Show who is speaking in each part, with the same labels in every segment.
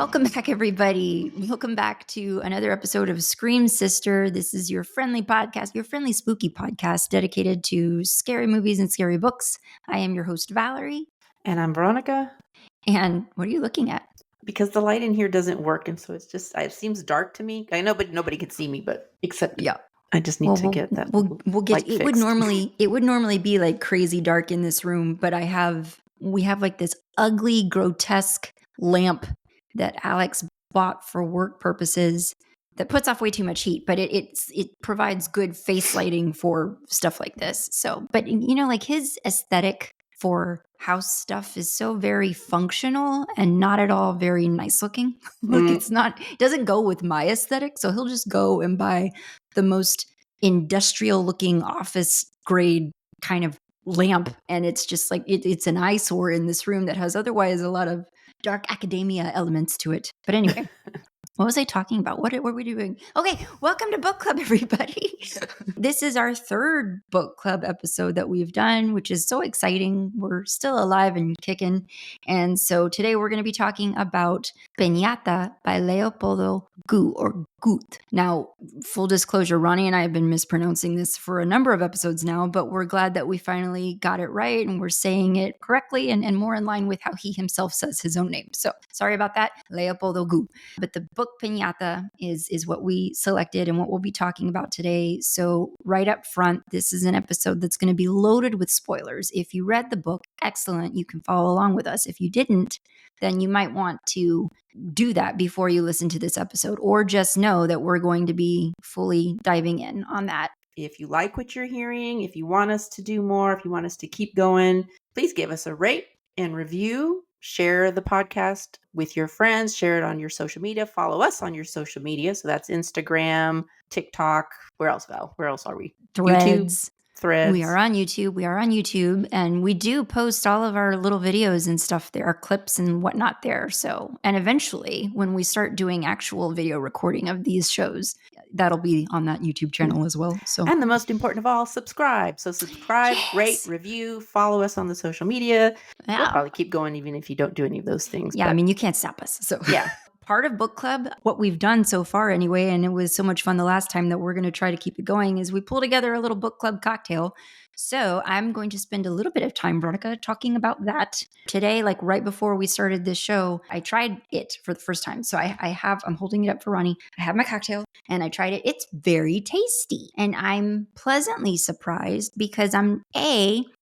Speaker 1: Welcome back, everybody. Welcome back to another episode of Scream Sister. This is your friendly podcast, your friendly spooky podcast dedicated to scary movies and scary books. I am your host, Valerie.
Speaker 2: And I'm Veronica.
Speaker 1: And what are you looking at?
Speaker 2: Because the light in here doesn't work, and so it seems dark to me. I know, but nobody can see me, but except
Speaker 1: yeah.
Speaker 2: I just need to get that.
Speaker 1: We'll get
Speaker 2: light
Speaker 1: it.
Speaker 2: Fixed.
Speaker 1: Would normally be like crazy dark in this room, but we have like this ugly, grotesque lamp that Alex bought for work purposes that puts off way too much heat, but it provides good face lighting for stuff like this. So, but like his aesthetic for house stuff is so very functional and not at all very nice looking. It doesn't go with my aesthetic. So he'll just go and buy the most industrial looking office grade kind of lamp. And it's just like, it's an eyesore in this room that has otherwise a lot of dark academia elements to it. But anyway, what was I talking about? What were we doing? Okay, welcome to Book Club, everybody. This is our third Book Club episode that we've done, which is so exciting. We're still alive and kicking. And so today we're going to be talking about Piñata by Leopoldo Gout, or Gout. Now, full disclosure, Ronnie and I have been mispronouncing this for a number of episodes now, but we're glad that we finally got it right and we're saying it correctly and more in line with how he himself says his own name. So sorry about that, Leopoldo Gout. But the book Piñata is what we selected and what we'll be talking about today. So right up front, this is an episode that's going to be loaded with spoilers. If you read the book, excellent, you can follow along with us. If you didn't, then you might want to do that before you listen to this episode, or just know that we're going to be fully diving in on that.
Speaker 2: If you like what you're hearing, if you want us to do more, if you want us to keep going, please give us a rate and review. Share the podcast with your friends. Share it on your social media. Follow us on your social media. So that's Instagram, TikTok. Where else, Val? Where else are we?
Speaker 1: Threads.
Speaker 2: YouTube, Threads.
Speaker 1: We are on YouTube. And we do post all of our little videos and stuff there, our clips and whatnot there. So, and eventually when we start doing actual video recording of these shows, that'll be on that YouTube channel as well. So,
Speaker 2: and the most important of all, subscribe. So subscribe, rate, review, follow us on the social media. Yeah. We'll probably keep going even if you don't do any of those things.
Speaker 1: Yeah, but I mean, you can't stop us. So
Speaker 2: yeah.
Speaker 1: Part of book club, what we've done so far anyway, and it was so much fun the last time that we're going to try to keep it going, is we pull together a little book club cocktail. So I'm going to spend a little bit of time, Veronica, talking about that. Today, like right before we started this show, I tried it for the first time. So I'm holding it up for Ronnie. I have my cocktail and I tried it. It's very tasty. And I'm pleasantly surprised because I'm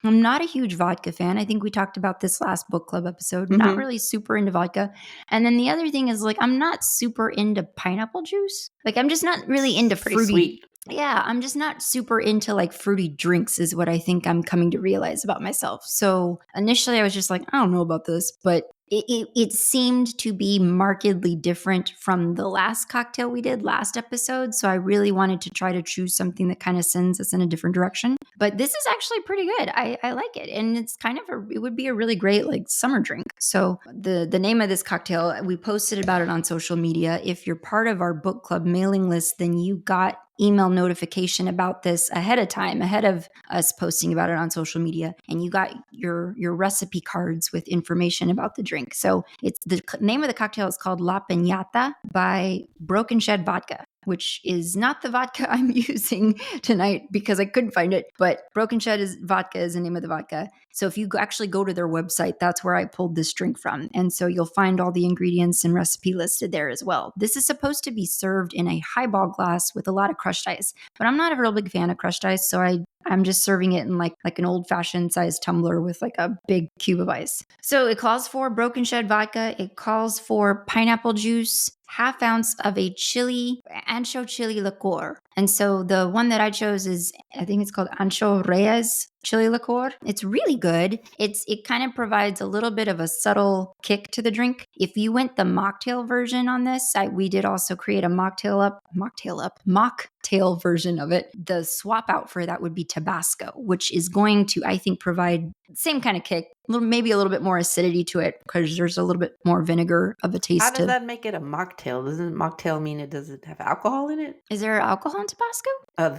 Speaker 1: not a huge vodka fan. I think we talked about this last book club episode. Mm-hmm. Not really super into vodka. And then the other thing is, like, I'm not super into pineapple juice. Like, I'm just not really into fruity.
Speaker 2: Sweet.
Speaker 1: Yeah, I'm just not super into like fruity drinks is what I think I'm coming to realize about myself. So initially I was just like, I don't know about this, but it seemed to be markedly different from the last cocktail we did last episode. So I really wanted to try to choose something that kind of sends us in a different direction. But this is actually pretty good. I like it. And it's kind of it would be a really great like summer drink. So the name of this cocktail, we posted about it on social media. If you're part of our book club mailing list, then you got email notification about this ahead of time, ahead of us posting about it on social media. And you got your recipe cards with information about the drink. So it's the name of the cocktail is called La Piñata by Broken Shed Vodka, which is not the vodka I'm using tonight because I couldn't find it. But Broken Shed vodka is the name of the vodka. So if you actually go to their website, that's where I pulled this drink from. And so you'll find all the ingredients and recipe listed there as well. This is supposed to be served in a highball glass with a lot of crushed ice. But I'm not a real big fan of crushed ice, so I'm just serving it in like an old-fashioned sized tumbler with like a big cube of ice. So it calls for Broken Shed vodka. It calls for pineapple juice, 1/2 ounce of a ancho chili liqueur. And so the one that I chose is, I think it's called Ancho Reyes chili liqueur. It's really good. It kind of provides a little bit of a subtle kick to the drink. If you went the mocktail version on this, we did also create a mocktail version of it. The swap out for that would be Tabasco, which is going to, I think, provide Same kind of kick. Maybe a little bit more acidity to it because there's a little bit more vinegar of a taste.
Speaker 2: How does that make it a mocktail? Doesn't mocktail mean it doesn't have alcohol in it?
Speaker 1: Is there alcohol in Tabasco?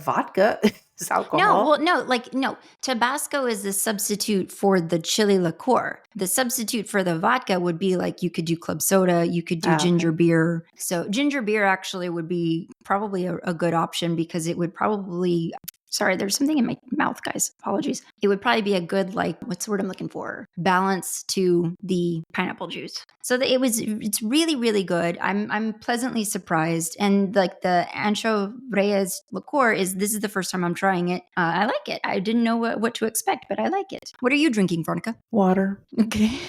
Speaker 2: Vodka is
Speaker 1: No,
Speaker 2: alcohol.
Speaker 1: well, no. Tabasco is the substitute for the chili liqueur. The substitute for the vodka would be like you could do club soda, you could do ginger beer. So ginger beer actually would be probably a good option because it would probably. Sorry, there's something in my mouth, guys. Apologies. It would probably be a good, like, what's the word I'm looking for? Balance to the pineapple juice. So it's really, really good. I'm pleasantly surprised. And like the Ancho Reyes liqueur this is the first time I'm trying it. I like it. I didn't know what to expect, but I like it. What are you drinking, Veronica?
Speaker 2: Water.
Speaker 1: Okay.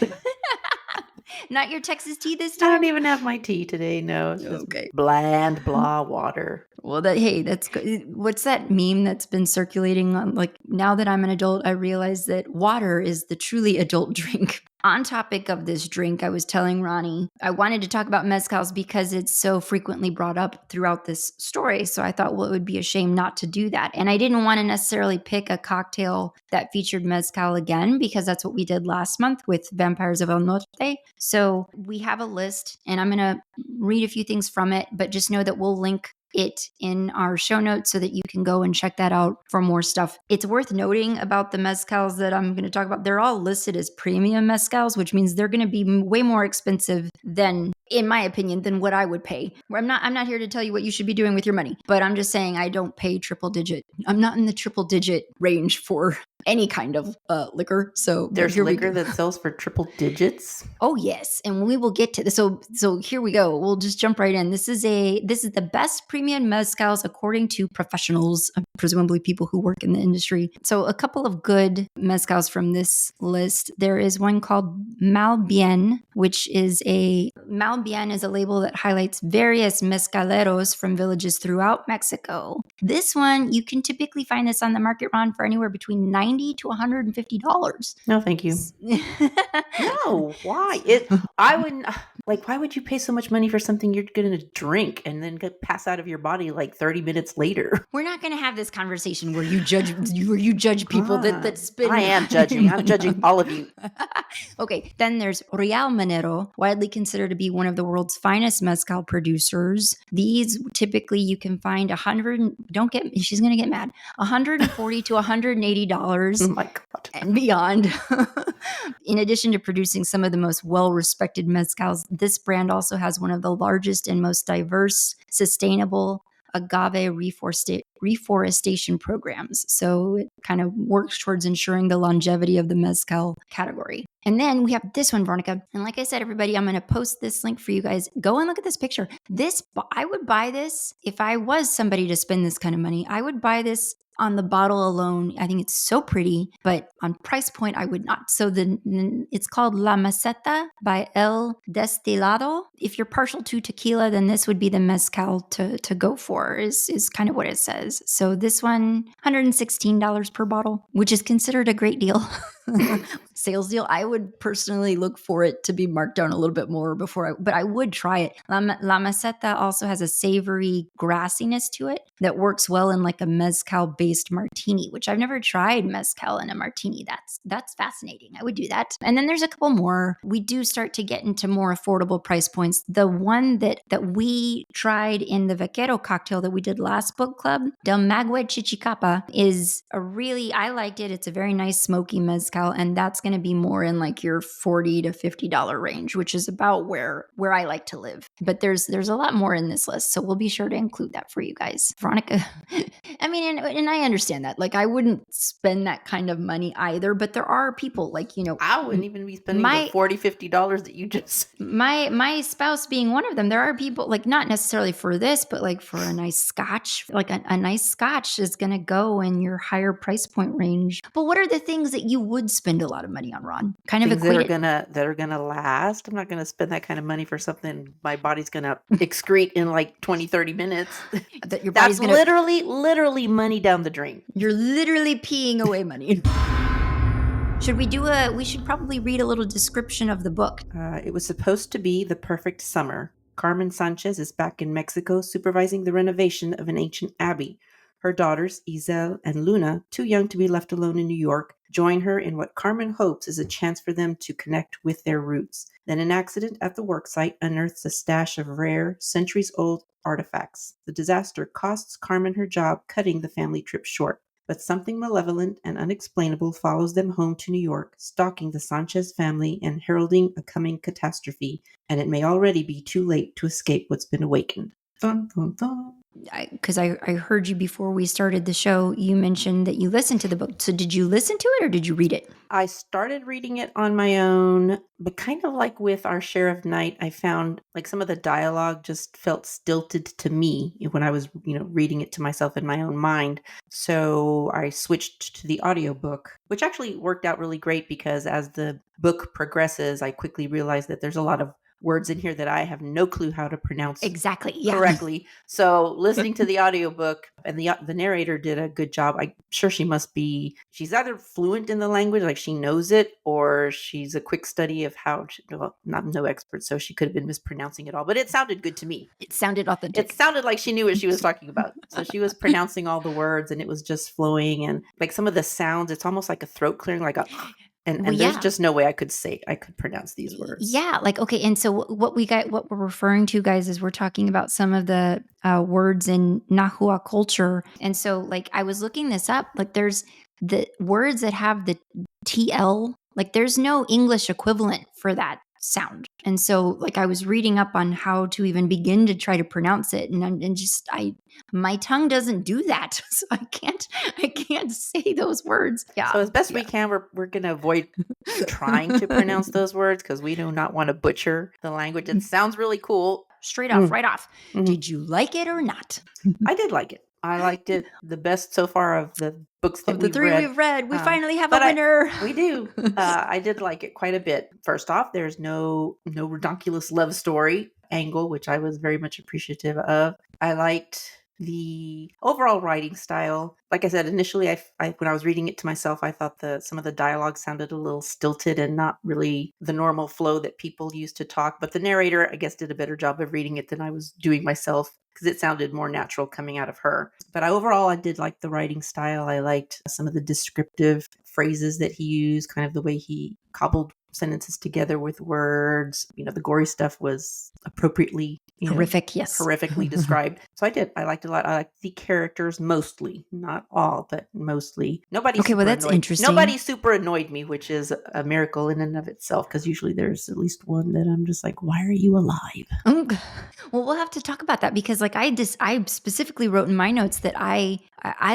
Speaker 1: Not your Texas tea this
Speaker 2: I
Speaker 1: time?
Speaker 2: don't even have my tea today. No, it's just bland, blah water.
Speaker 1: Well, that's good. What's that meme that's been circulating on, like, now that I'm an adult, I realize that water is the truly adult drink. On topic of this drink, I was telling Ronnie, I wanted to talk about mezcals because it's so frequently brought up throughout this story. So I thought, well, it would be a shame not to do that. And I didn't want to necessarily pick a cocktail that featured mezcal again, because that's what we did last month with Vampires of El Norte. So we have a list and I'm going to read a few things from it, but just know that we'll link it in our show notes so that you can go and check that out for more stuff. It's worth noting about the mezcals that I'm going to talk about. They're all listed as premium mezcals, which means they're going to be way more expensive than, in my opinion, than what I would pay. I'm not here to tell you what you should be doing with your money, but I'm just saying I don't pay triple digit. I'm not in the triple digit range for any kind of liquor. So
Speaker 2: there's liquor that sells for triple digits.
Speaker 1: Oh yes, and we will get to this. So here we go. We'll just jump right in. This is the best premium mezcals according to professionals, presumably people who work in the industry. So a couple of good mezcals from this list. There is one called Mal Bien, which is a label that highlights various mezcaleros from villages throughout Mexico. This one, you can typically find this on the market, Ron, for anywhere between $90 to $150.
Speaker 2: No, thank you. No, why? I wouldn't. Like, why would you pay so much money for something you're going to drink and then pass out of your body like 30 minutes later?
Speaker 1: We're not going to have this conversation where you judge people that spend.
Speaker 2: I am judging. I'm judging all of you.
Speaker 1: Okay, then there's Real Minero, widely considered to be one of the world's finest mezcal producers. These typically you can find she's going to get mad, $140 to $180
Speaker 2: Oh my God.
Speaker 1: and beyond. In addition to producing some of the most well-respected mezcals, this brand also has one of the largest and most diverse, sustainable agave reforestation programs. So it kind of works towards ensuring the longevity of the mezcal category. And then we have this one, Veronica. And like I said, everybody, I'm going to post this link for you guys. Go and look at this picture. I would buy this if I was somebody to spend this kind of money. I would buy this on the bottle alone. I think it's so pretty, but on price point, I would not. So it's called La Maceta by El Destilado. If you're partial to tequila, then this would be the mezcal to go for, is kind of what it says. So this one, $116 per bottle, which is considered a great deal. Sales deal. I would personally look for it to be marked down a little bit more but I would try it. La Maceta also has a savory grassiness to it that works well in like a mezcal based martini, which I've never tried mezcal in a martini. That's fascinating. I would do that. And then there's a couple more. We do start to get into more affordable price points. The one that we tried in the Vaquero cocktail that we did last book club, Del Maguey Chichicapa, I liked it. It's a very nice smoky mezcal, and that's going to be more in like your $40 to $50 range, which is about where I like to live. But there's a lot more in this list, so we'll be sure to include that for you guys. Veronica, I mean, and I understand that. Like, I wouldn't spend that kind of money either, but there are people like,
Speaker 2: I wouldn't even be spending the $40, $50 that you just...
Speaker 1: My spouse being one of them. There are people, like, not necessarily for this, but like for a nice scotch, like a nice scotch is going to go in your higher price point range. But what are the things that you would spend a lot of money on, Ron? Kind of
Speaker 2: things that are gonna last. I'm not gonna spend that kind of money for something my body's gonna excrete in like 20-30 minutes. That's literally money down the drain.
Speaker 1: You're literally peeing away money. We should probably read a little description of the book.
Speaker 2: It was supposed to be the perfect summer. Carmen Sanchez is back in Mexico supervising the renovation of an ancient abbey. Her daughters, Isel and Luna, too young to be left alone in New York, join her in what Carmen hopes is a chance for them to connect with their roots. Then an accident at the worksite unearths a stash of rare, centuries-old artifacts. The disaster costs Carmen her job, cutting the family trip short. But something malevolent and unexplainable follows them home to New York, stalking the Sanchez family and heralding a coming catastrophe. And it may already be too late to escape what's been awakened. Dun, dun, dun.
Speaker 1: Because I heard you before we started the show, you mentioned that you listened to the book. So did you listen to it or did you read it?
Speaker 2: I started reading it on my own, but kind of like with Our Share of Night, I found like some of the dialogue just felt stilted to me when I was, reading it to myself in my own mind. So I switched to the audiobook, which actually worked out really great because as the book progresses, I quickly realized that there's a lot of words in here that I have no clue how to pronounce
Speaker 1: Exactly. Yeah.
Speaker 2: correctly. So listening to the audiobook, and the narrator did a good job. I'm sure she's either fluent in the language, like she knows it, or she's a quick study of how not no expert, so she could have been mispronouncing it all, but it sounded good to me.
Speaker 1: It sounded authentic.
Speaker 2: It sounded like she knew what she was talking about. So she was pronouncing all the words and it was just flowing, and like some of the sounds, it's almost like a throat clearing, like a and there's just no way I could pronounce these words.
Speaker 1: Yeah. Like, okay. And so what we're referring to, guys, is we're talking about some of the words in Nahua culture. And so like, I was looking this up, like there's the words that have the TL, like there's no English equivalent for that sound. And so like I was reading up on how to even begin to try to pronounce it. And my tongue doesn't do that. So I can't say those words. Yeah.
Speaker 2: So as best we can, we're going to avoid trying to pronounce those words because we do not want to butcher the language. It sounds really cool.
Speaker 1: Straight off, right off. Mm-hmm. Did you like it or not?
Speaker 2: I did like it. I liked it the best so far of the books that we've read.
Speaker 1: We finally have a winner.
Speaker 2: We do. I did like it quite a bit. First off, there's no redonkulous love story angle, which I was very much appreciative of. I liked the overall writing style. Like I said, initially, when I was reading it to myself, I thought some of the dialogue sounded a little stilted and not really the normal flow that people used to talk. But the narrator, I guess, did a better job of reading it than I was doing myself, because it sounded more natural coming out of her. But overall, I did like the writing style. I liked some of the descriptive phrases that he used, kind of the way he cobbled sentences together with words. The gory stuff was appropriately
Speaker 1: horrific, yes.
Speaker 2: Horrifically described. So I liked it a lot. I liked the characters mostly, not all, but mostly.
Speaker 1: That's interesting.
Speaker 2: Nobody super annoyed me, which is a miracle in and of itself, because usually there's at least one that I'm just like, why are you alive?
Speaker 1: Well, we'll have to talk about that because like I specifically wrote in my notes that I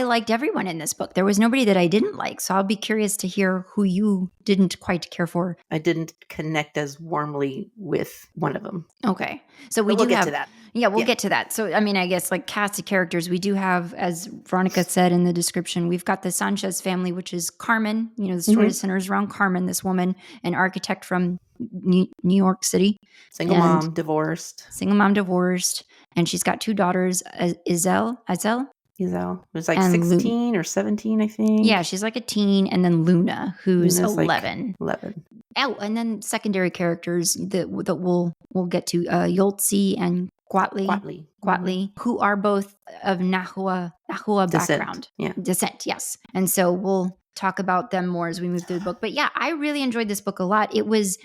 Speaker 1: liked everyone in this book. There was nobody that I didn't like. So I'll be curious to hear who you didn't quite care for.
Speaker 2: I didn't connect as warmly with one of them.
Speaker 1: Okay. So we'll get to that. Yeah, we'll get to that. So, I mean, I guess like cast of characters, we do have, as Veronica said in the description, we've got the Sanchez family, which is Carmen. The story centers around Carmen, this woman, an architect from New York City.
Speaker 2: Single mom, divorced.
Speaker 1: And she's got two daughters, Isel.
Speaker 2: Who's like 16 or 17, I think.
Speaker 1: Yeah, she's like a teen. And then Luna, who's 11.
Speaker 2: Like 11.
Speaker 1: Oh, and then secondary characters that we'll get to, Yoltzi and Quatli, who are both of Nahua background.
Speaker 2: Yeah.
Speaker 1: Descent, yes. And so we'll talk about them more as we move through the book. But yeah, I really enjoyed this book a lot. It was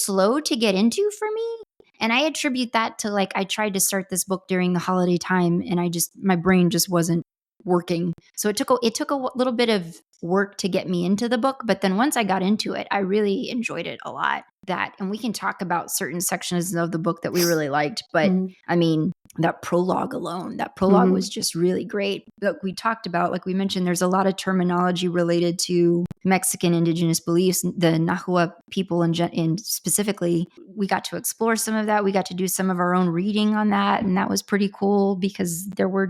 Speaker 1: slow to get into for me. And I attribute that to like, I tried to start this book during the holiday time and my brain just wasn't working. So it took a little bit of work to get me into the book. But then once I got into it, I really enjoyed it a lot. And we can talk about certain sections of the book that we really liked. But I mean, that prologue alone, was just really great. Look, we talked about, like we mentioned, there's a lot of terminology related to Mexican indigenous beliefs, the Nahua people and specifically, we got to explore some of that. We got to do some of our own reading on that. And that was pretty cool because there were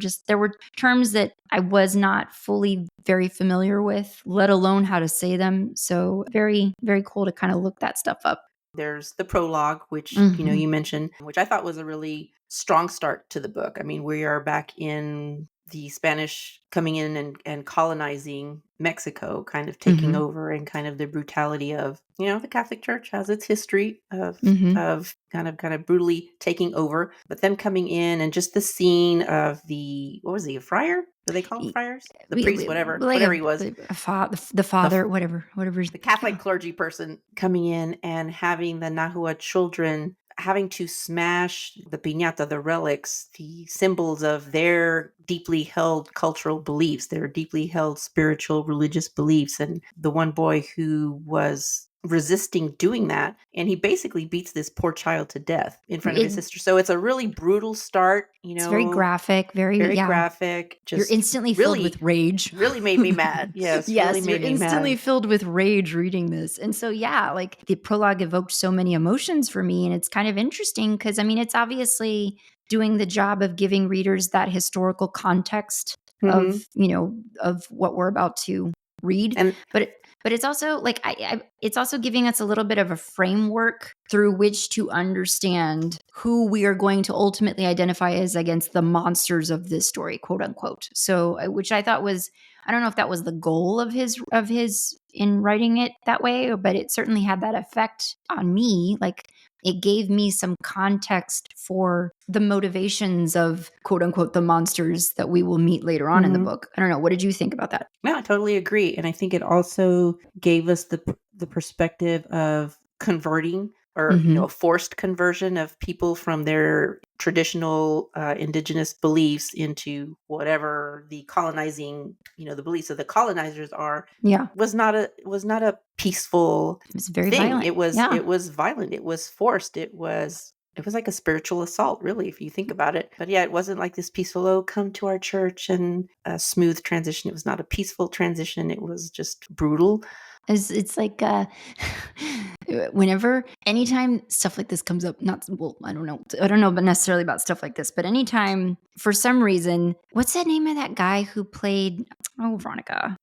Speaker 1: terms that I was not fully very familiar with, let alone how to say them. So very, very cool to kind of look that stuff up.
Speaker 2: There's the prologue, which, you mentioned, which I thought was a really strong start to the book. I mean, we are back in the Spanish coming in and colonizing Mexico, kind of taking over, and kind of the brutality of, the Catholic Church has its history of kind of brutally taking over, but them coming in and just the scene of a friar? Do they call them friars? The
Speaker 1: We-
Speaker 2: priest,
Speaker 1: we-
Speaker 2: whatever,
Speaker 1: like
Speaker 2: whatever he was.
Speaker 1: the father, whatever.
Speaker 2: The Catholic clergy person coming in and having the Nahua children having to smash the piñata, the relics, the symbols of their deeply held cultural beliefs, their deeply held spiritual religious beliefs. And the one boy who was resisting doing that, and he basically beats this poor child to death in front of his sister. So it's a really brutal start,
Speaker 1: It's very graphic,
Speaker 2: very graphic.
Speaker 1: You're
Speaker 2: Just
Speaker 1: instantly filled
Speaker 2: really,
Speaker 1: with rage.
Speaker 2: really made me mad. Yes, really
Speaker 1: You're
Speaker 2: made me
Speaker 1: instantly
Speaker 2: mad.
Speaker 1: filled with rage reading this. And so, yeah, like the prologue evoked so many emotions for me. And it's kind of interesting because, I mean, it's obviously doing the job of giving readers that historical context of, of what we're about to read.
Speaker 2: And
Speaker 1: but it's also like it's also giving us a little bit of a framework through which to understand who we are going to ultimately identify as against the monsters of this story, quote unquote. So, which I thought was, I don't know if that was the goal of his in writing it that way, but it certainly had that effect on me. Like it gave me some context for the motivations of quote unquote the monsters that we will meet later on in the book. I don't know. What did you think about that?
Speaker 2: No, I totally agree. And I think it also gave us the perspective of converting or, a forced conversion of people from their traditional indigenous beliefs into whatever the colonizing, the beliefs of the colonizers are.
Speaker 1: Yeah.
Speaker 2: Was not a peaceful
Speaker 1: It was very
Speaker 2: thing.
Speaker 1: violent.
Speaker 2: It was
Speaker 1: violent.
Speaker 2: It was forced. It was like a spiritual assault, really, if you think about it. But yeah, it wasn't like this peaceful, oh, come to our church and a smooth transition. It was not a peaceful transition. It was just brutal.
Speaker 1: It's like anytime stuff like this comes up, I don't know, but necessarily about stuff like this, but anytime for some reason, what's that name of that guy who played? Oh, Veronica.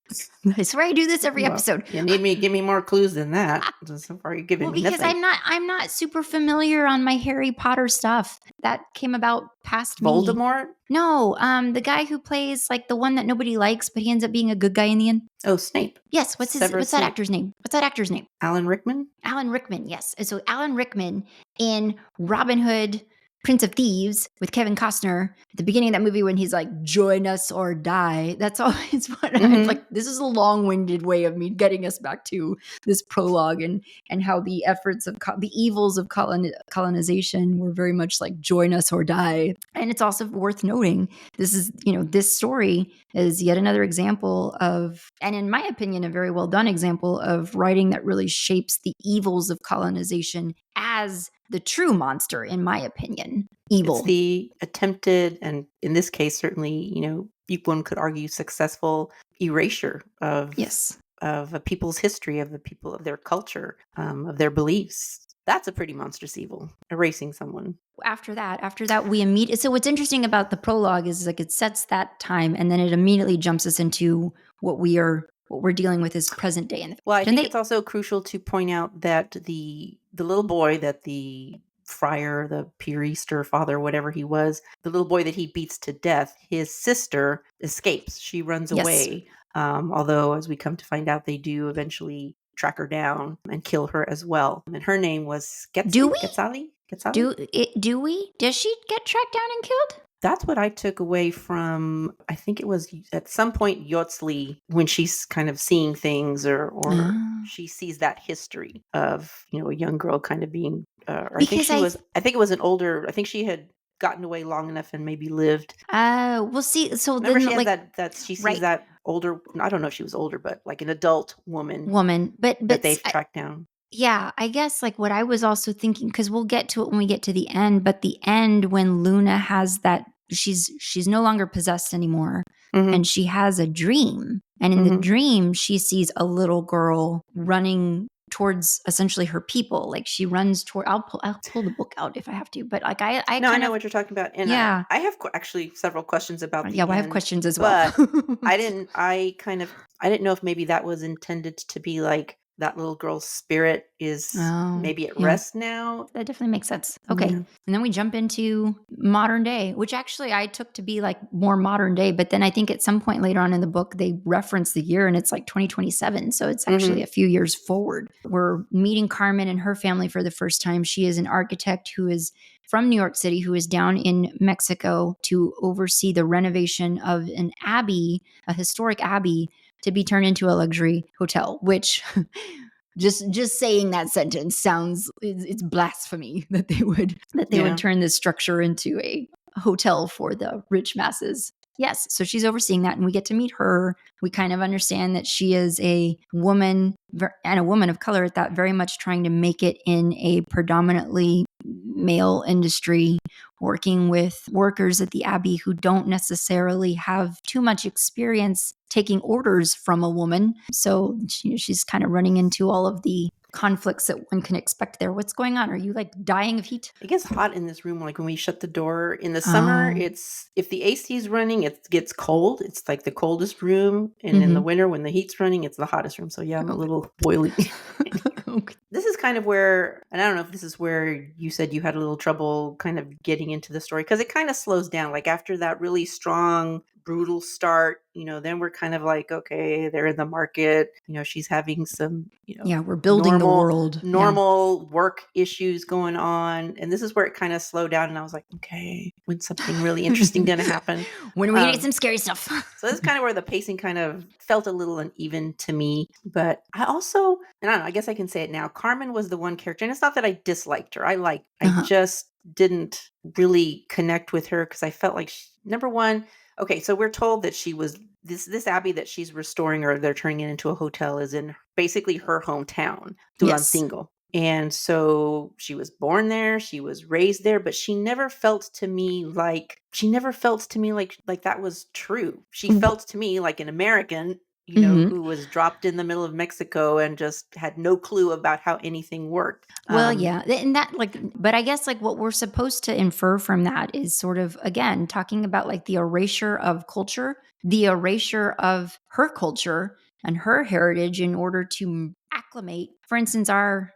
Speaker 1: I swear I do this every episode.
Speaker 2: You need me, give me more clues than that. So far, you're giving me
Speaker 1: because
Speaker 2: nothing.
Speaker 1: I'm not super familiar on my Harry Potter stuff. That came about past
Speaker 2: Voldemort?
Speaker 1: me. No, the guy who plays like the one that nobody likes, but he ends up being a good guy in the end.
Speaker 2: Oh, Snape.
Speaker 1: Yes. What's that actor's name?
Speaker 2: Alan Rickman?
Speaker 1: Alan Rickman, yes. And so Alan Rickman in Robin Hood, Prince of Thieves with Kevin Costner at the beginning of that movie when he's like, join us or die. That's always what I'm like. This is a long-winded way of me getting us back to this prologue and how the efforts of the evils of colonization were very much like join us or die. And it's also worth noting, this is, this story is yet another example of, and in my opinion, a very well done example of writing that really shapes the evils of colonization as the true monster, in my opinion. Evil.
Speaker 2: It's the attempted, and in this case, certainly, one could argue successful erasure of a people's history, of the people, of their culture, of their beliefs. That's a pretty monstrous evil, erasing someone.
Speaker 1: After that, we immediately. So what's interesting about the prologue is like it sets that time, and then it immediately jumps us into what we're dealing with is present day.
Speaker 2: Well, I think it's also crucial to point out that the little boy that the friar, the priest or father, whatever he was, the little boy that he beats to death, his sister escapes. She runs away. Although, as we come to find out, they do eventually track her down and kill her as well. And her name was Quetzali.
Speaker 1: Do we? Does she get tracked down and killed?
Speaker 2: That's what I took away from, I think it was at some point Yotzli, when she's kind of seeing things or she sees that history of, a young girl kind of being, I think it was an older, I think she had gotten away long enough and maybe lived.
Speaker 1: We'll see. So
Speaker 2: remember
Speaker 1: then,
Speaker 2: she has that she sees that older, I don't know if she was older, but like an adult woman.
Speaker 1: But
Speaker 2: that they've tracked down.
Speaker 1: Yeah, I guess like what I was also thinking, because we'll get to it when we get to the end, but the end when Luna has that, she's no longer possessed anymore, and she has a dream. And in the dream, she sees a little girl running towards essentially her people. Like she runs toward, I'll pull the book out if I have to, but like I
Speaker 2: know what you're talking about. And I have actually several questions about the end.
Speaker 1: I have questions as well.
Speaker 2: But I didn't know if maybe that was intended to be like, that little girl's spirit is maybe at rest now.
Speaker 1: That definitely makes sense. Okay. Yeah. And then we jump into modern day, which actually I took to be like more modern day. But then I think at some point later on in the book, they reference the year and it's like 2027. So it's actually a few years forward. We're meeting Carmen and her family for the first time. She is an architect who is from New York City who is down in Mexico to oversee the renovation of an abbey, a historic abbey, to be turned into a luxury hotel, which just saying that sentence sounds, it's blasphemy that they would turn this structure into a hotel for the rich masses. Yes, so she's overseeing that, and we get to meet her. We kind of understand that she is a woman, and a woman of color at that, very much trying to make it in a predominantly male industry, working with workers at the Abbey who don't necessarily have too much experience taking orders from a woman. So she's kind of running into all of the conflicts that one can expect there. What's going on? Are you like dying of heat?
Speaker 2: It gets hot in this room, like when we shut the door. In the summer, it's if the AC is running, it gets cold. It's like the coldest room. And in the winter, when the heat's running, it's the hottest room. So yeah, I'm a little boily.
Speaker 1: Okay.
Speaker 2: This is kind of where, and I don't know if this is where you said you had a little trouble kind of getting into the story, because it kind of slows down. Like after that really strong, brutal start, then we're kind of like, okay, they're in the market. She's having some,
Speaker 1: Yeah, we're building the world.
Speaker 2: Normal work issues going on. And this is where it kind of slowed down. And I was like, okay, when's something really interesting going to happen?
Speaker 1: When are we going to get some scary stuff?
Speaker 2: So this is kind of where the pacing kind of felt a little uneven to me. But I also, and I don't know, I guess I can say it now, Carmen was the one character. And it's not that I disliked her. I just didn't really connect with her because I felt like, number one, okay, so we're told that she was, this abbey that she's restoring, or they're turning it into a hotel, is in basically her hometown, Tulancingo. And so she was born there, she was raised there, but she never felt to me like that was true. She felt to me like an American, who was dropped in the middle of Mexico and just had no clue about how anything worked.
Speaker 1: Well, yeah. And that, but I guess what we're supposed to infer from that is sort of, again, talking about the erasure of culture, the erasure of her culture and her heritage in order to acclimate. For instance, I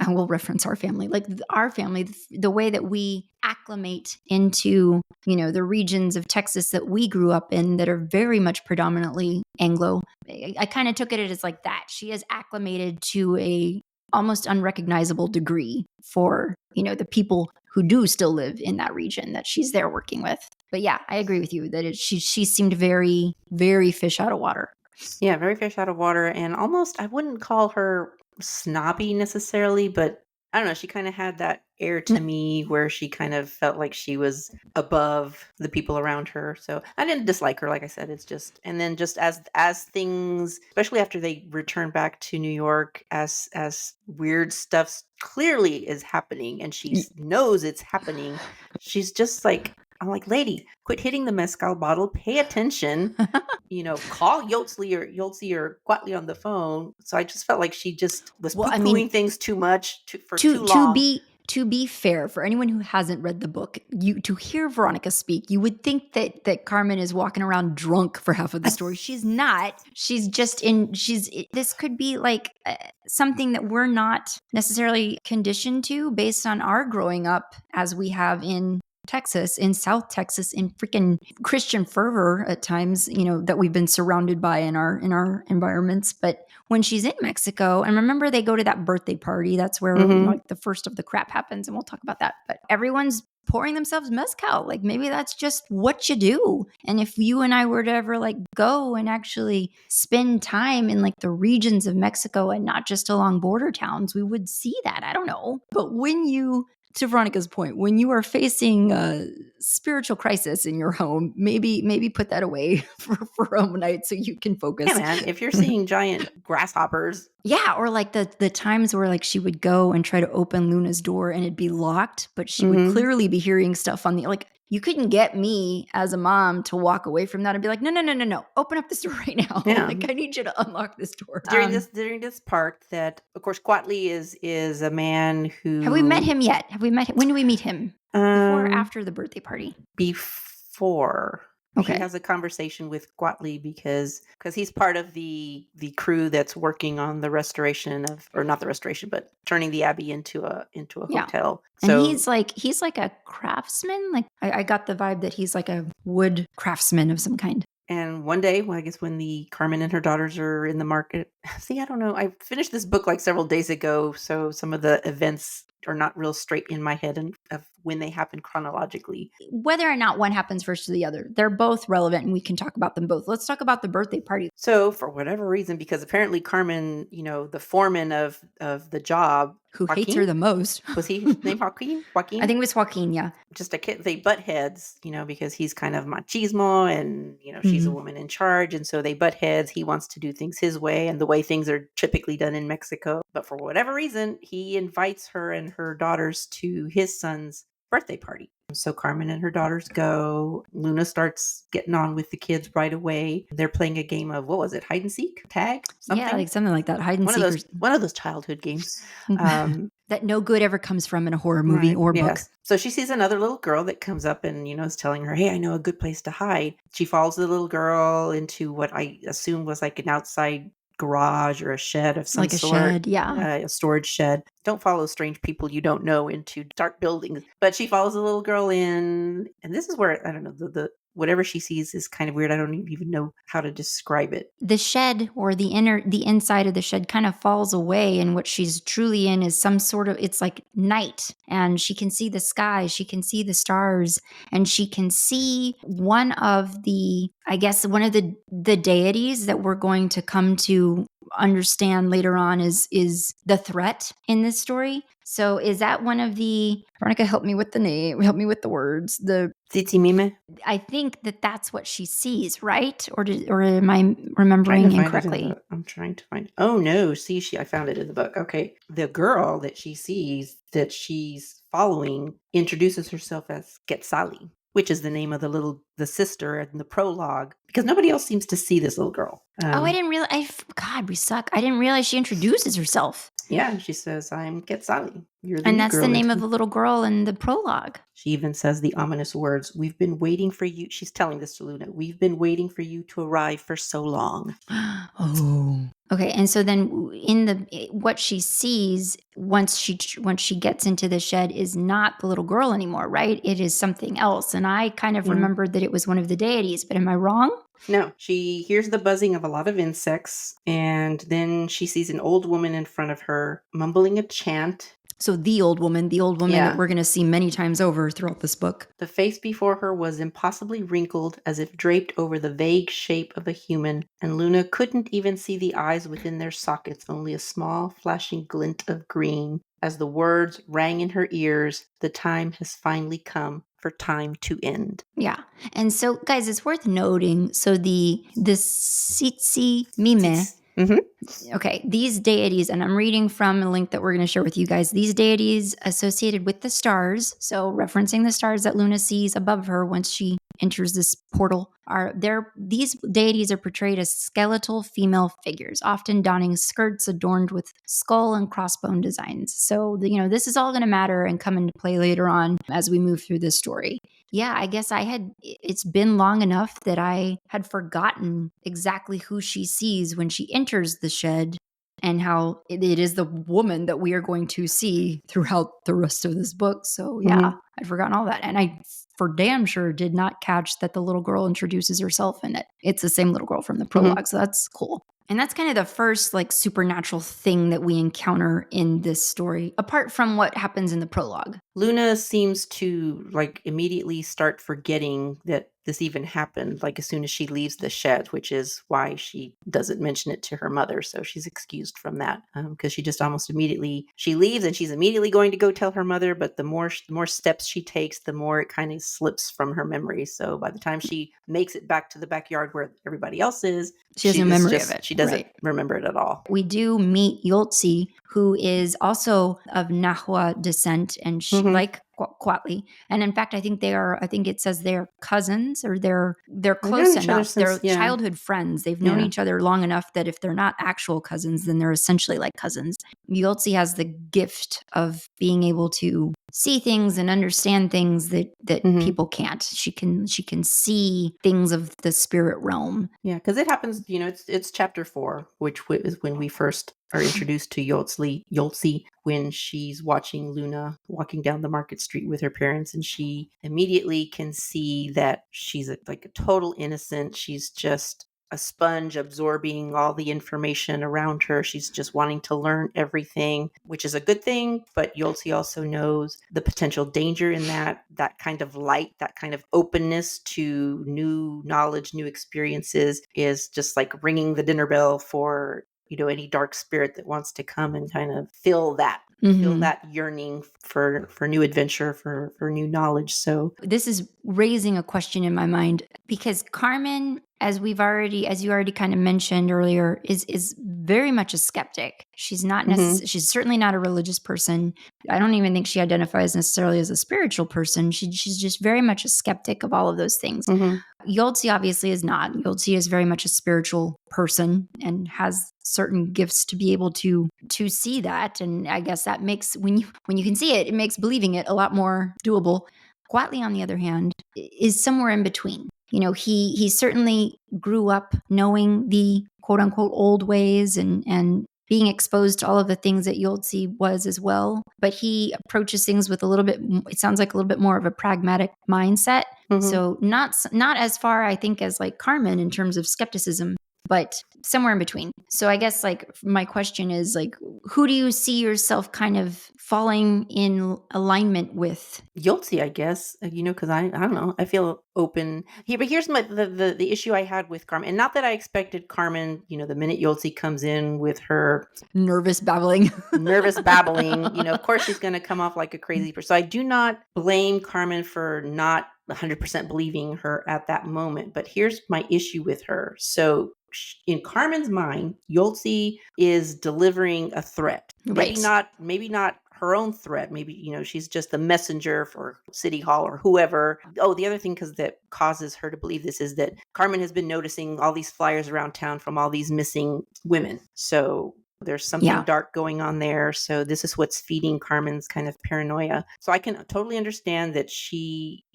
Speaker 1: will reference our family, our family, the way that we acclimate into, the regions of Texas that we grew up in that are very much predominantly Anglo. I kind of took it as like that. She has acclimated to a almost unrecognizable degree for, the people who do still live in that region that she's there working with. But yeah, I agree with you that she seemed very, very fish out of water.
Speaker 2: Yeah, very fish out of water, and almost, I wouldn't call her snobby necessarily, but I don't know, she kind of had that air to me where she kind of felt like she was above the people around her. So I didn't dislike her, like I said. It's just, and then just as things, especially after they return back to New York, as weird stuff clearly is happening and she knows it's happening, she's just like, I'm like, lady, quit hitting the mezcal bottle, pay attention, call Yotzi or Quatli on the phone. So I just felt like she just was poo-pooing things too much for too long.
Speaker 1: To be fair, for anyone who hasn't read the book, to hear Veronica speak, you would think that Carmen is walking around drunk for half of the story. She's not. She's just this could be something that we're not necessarily conditioned to based on our growing up as we have in Texas, in South Texas, in freaking Christian fervor at times, that we've been surrounded by in our environments. But when she's in Mexico, and remember they go to that birthday party, that's where the first of the crap happens, and we'll talk about that. But everyone's pouring themselves mezcal. Maybe that's just what you do. And if you and I were to ever go and actually spend time in the regions of Mexico and not just along border towns, we would see that. I don't know. But to Veronica's point, when you are facing a spiritual crisis in your home, maybe put that away for a night so you can focus.
Speaker 2: Yeah, man. If you're seeing giant grasshoppers.
Speaker 1: Yeah, or the times where she would go and try to open Luna's door and it'd be locked, but she would clearly be hearing stuff on the you couldn't get me as a mom to walk away from that and be like, no, open up this door right now.
Speaker 2: Yeah.
Speaker 1: I need you to unlock this door.
Speaker 2: During this part, that of course Quatli is a man who.
Speaker 1: Have we met him yet? When do we meet him? Before or after the birthday party?
Speaker 2: Before. Okay. He has a conversation with Quatli because he's part of the crew that's working on the restoration or not the restoration, but turning the abbey into a hotel.
Speaker 1: So, and he's like a craftsman. I got the vibe that he's like a wood craftsman of some kind.
Speaker 2: And one day, well, I guess when the Carmen and her daughters are in the market. See, I don't know. I finished this book like several days ago, so some of the events are not real straight in my head and of when they happen chronologically.
Speaker 1: Whether or not one happens first or the other, they're both relevant and we can talk about them both. Let's talk about the birthday party.
Speaker 2: So for whatever reason, because apparently Carmen, the foreman of the job,
Speaker 1: Who hates her
Speaker 2: Joaquin,
Speaker 1: the most?
Speaker 2: was he named Joaquin?
Speaker 1: I think it was Joaquin, yeah.
Speaker 2: Just a kid. They butt heads, because he's kind of machismo and, she's a woman in charge. And so they butt heads. He wants to do things his way and the way things are typically done in Mexico. But for whatever reason, he invites her and her daughters to his son's birthday party. So Carmen and her daughters go. Luna starts getting on with the kids right away. They're playing a game of, what was it? Hide and seek? Tag? Something?
Speaker 1: Yeah, like something like that. Hide and seek.
Speaker 2: One of those childhood games.
Speaker 1: That no good ever comes from in a horror movie or book.
Speaker 2: Yes. So she sees another little girl that comes up and, is telling her, hey, I know a good place to hide. She follows the little girl into what I assume was like an outside garage or a shed of some
Speaker 1: Like a
Speaker 2: sort.
Speaker 1: shed, yeah.
Speaker 2: A storage shed. Don't follow strange people you don't know into dark buildings. But she follows the little girl in. And this is where, I don't know, the whatever she sees is kind of weird. I don't even know how to describe it.
Speaker 1: The shed or the inside of the shed kind of falls away, and what she's truly in is some sort of, it's like night, and she can see the sky, she can see the stars, and she can see one of the deities that we're going to come to understand later on is the threat in this story. So is that one of the, Veronica, help me with the name, help me with the words, the
Speaker 2: Tzitzimime?
Speaker 1: I think that's what she sees, right? Or am I remembering incorrectly?
Speaker 2: I'm trying to find. Oh no! See, I found it in the book. Okay, the girl that she sees that she's following introduces herself as Quetzali, which is the name of the sister in the prologue, because nobody else seems to see this little girl.
Speaker 1: I didn't realize. God, we suck. I didn't realize she introduces herself.
Speaker 2: Yeah, she says, "I'm Quetzali. You're the
Speaker 1: and
Speaker 2: new
Speaker 1: that's
Speaker 2: girl
Speaker 1: the name of the little girl in the prologue.
Speaker 2: She even says the ominous words, "We've been waiting for you." She's telling this to Luna. "We've been waiting for you to arrive for so long."
Speaker 1: Oh. Okay, and so then what she sees once she gets into the shed is not the little girl anymore, right? It is something else. And I kind of remembered that it was one of the deities, but am I wrong?
Speaker 2: No, she hears the buzzing of a lot of insects, and then she sees an old woman in front of her mumbling a chant.
Speaker 1: So the old woman that we're going to see many times over throughout this book.
Speaker 2: The face before her was impossibly wrinkled, as if draped over the vague shape of a human, and Luna couldn't even see the eyes within their sockets, only a small flashing glint of green. As the words rang in her ears, "The time has finally come for time to end."
Speaker 1: Yeah. And so, guys, it's worth noting, so the Sitsi Mime, okay, these deities, and I'm reading from a link that we're going to share with you guys, these deities associated with the stars, so referencing the stars that Luna sees above her once she enters this portal, these deities are portrayed as skeletal female figures, often donning skirts adorned with skull and crossbone designs. So, this is all going to matter and come into play later on as we move through this story. Yeah, I guess it's been long enough that I had forgotten exactly who she sees when she enters the shed and how it is the woman that we are going to see throughout the rest of this book. So yeah, I'd forgotten all that. And I for damn sure did not catch that the little girl introduces herself and that it's the same little girl from the prologue. So that's cool. And that's kind of the first supernatural thing that we encounter in this story, apart from what happens in the prologue.
Speaker 2: Luna seems to immediately start forgetting that this even happened, as soon as she leaves the shed, which is why she doesn't mention it to her mother. So she's excused from that because she just almost immediately, she leaves and she's immediately going to go tell her mother. But the more steps she takes, the more it kind of slips from her memory. So by the time she makes it back to the backyard where everybody else is,
Speaker 1: she has no memory of it.
Speaker 2: She doesn't remember it at all.
Speaker 1: We do meet Yoltzi, who is also of Nahua descent, and she, like Quatli. And in fact, I think it says they're cousins, or they're close enough. They're childhood friends. They've known each other long enough that if they're not actual cousins, then they're essentially like cousins. Yoltzi has the gift of being able to see things and understand things that
Speaker 2: Mhm.
Speaker 1: people can't. She can see things of the spirit realm.
Speaker 2: Yeah, because it happens, it's chapter 4, which is when we first are introduced to Yoltzi, when she's watching Luna walking down the market street with her parents, and she immediately can see that she's like a total innocent. She's just a sponge absorbing all the information around her. She's just wanting to learn everything, which is a good thing. But Yoltzi also knows the potential danger in that kind of light, that kind of openness to new knowledge, new experiences is just like ringing the dinner bell for any dark spirit that wants to come and kind of feel that yearning for new adventure, for new knowledge. So
Speaker 1: this is raising a question in my mind, because Carmen, as you already kind of mentioned earlier, is very much a skeptic. She's not she's certainly not a religious person. I don't even think she identifies necessarily as a spiritual person. She's just very much a skeptic of all of those things. Yoltzi obviously is not. Yoltzi is very much a spiritual person and has certain gifts to be able to see that. And I guess that makes, when you can see it, it makes believing it a lot more doable. Quatley, on the other hand, is somewhere in between. He certainly grew up knowing the quote unquote old ways and being exposed to all of the things that Yoltzi was as well. But he approaches things with it sounds like a little bit more of a pragmatic mindset. So not as far, I think, as like Carmen in terms of skepticism, but somewhere in between. So I guess like my question is like, who do you see yourself kind of falling in alignment with?
Speaker 2: Yoltzi, I guess, because I don't know. I feel open here, but here's the issue I had with Carmen, and not that I expected Carmen. The minute Yoltzi comes in with her
Speaker 1: nervous babbling,
Speaker 2: of course she's going to come off like a crazy person. So I do not blame Carmen for not 100% believing her at that moment. But here's my issue with her. So in Carmen's mind, Yoltzi is delivering a threat.
Speaker 1: Right.
Speaker 2: Maybe not her own threat. Maybe, she's just the messenger for City Hall or whoever. Oh, the other thing that causes her to believe this is that Carmen has been noticing all these flyers around town from all these missing women. So there's something dark going on there. So this is what's feeding Carmen's kind of paranoia. So I can totally understand that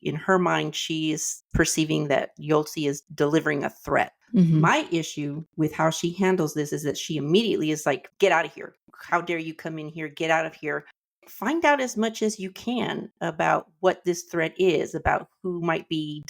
Speaker 2: in her mind, she is perceiving that Yoltzi is delivering a threat. My issue with how she handles this is that she immediately is like, get out of here. How dare you come in here? Get out of here. Find out as much as you can about what this threat is, about who might be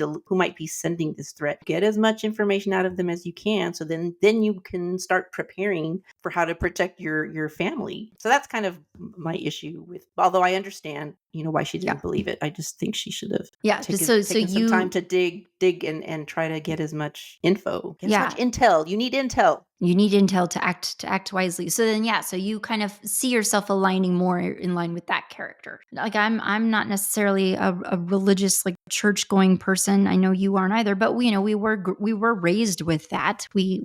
Speaker 2: sending this threat. Get as much information out of them as you can, so then you can start preparing for how to protect your family. So that's kind of my issue with. Although I understand, why she didn't believe it. I just think she should have taken some time to dig and try to get as much info, as much intel. You need intel.
Speaker 1: You need intel to act wisely. So then, so you kind of see yourself aligning more in line with that character. Like I'm not necessarily a religious, like church going person. I know you aren't either, but we were raised with that. We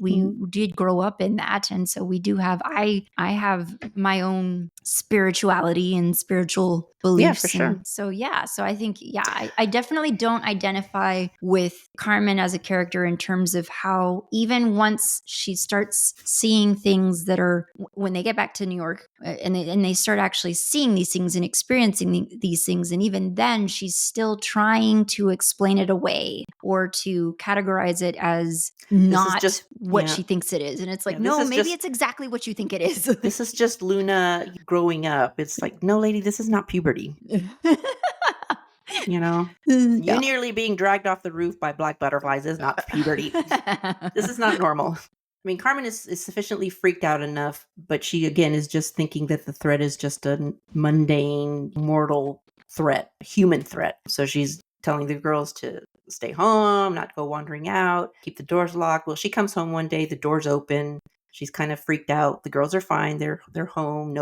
Speaker 1: did grow up in that, and so we do have. I have my own spirituality and spiritual beliefs.
Speaker 2: Yeah, for sure.
Speaker 1: So I think I definitely don't identify with Carmen as a character in terms of how, even once she starts seeing things that are, when they get back to New York and they start actually seeing these things and experiencing these things, and even then she's still trying to explain it away or to categorize it as not just what she thinks it is. And it's like, no, maybe it's exactly what you think it is.
Speaker 2: This is just Luna growing up. It's like, no, lady, this is not puberty. You nearly being dragged off the roof by black butterflies is not puberty. This is not normal. I mean, Carmen is sufficiently freaked out enough, but she, again, is just thinking that the threat is just a mundane, mortal threat, human threat. So she's telling the girls to stay home, not go wandering out, keep the doors locked. Well, she comes home one day, the door's open. She's kind of freaked out. The girls are fine. They're home.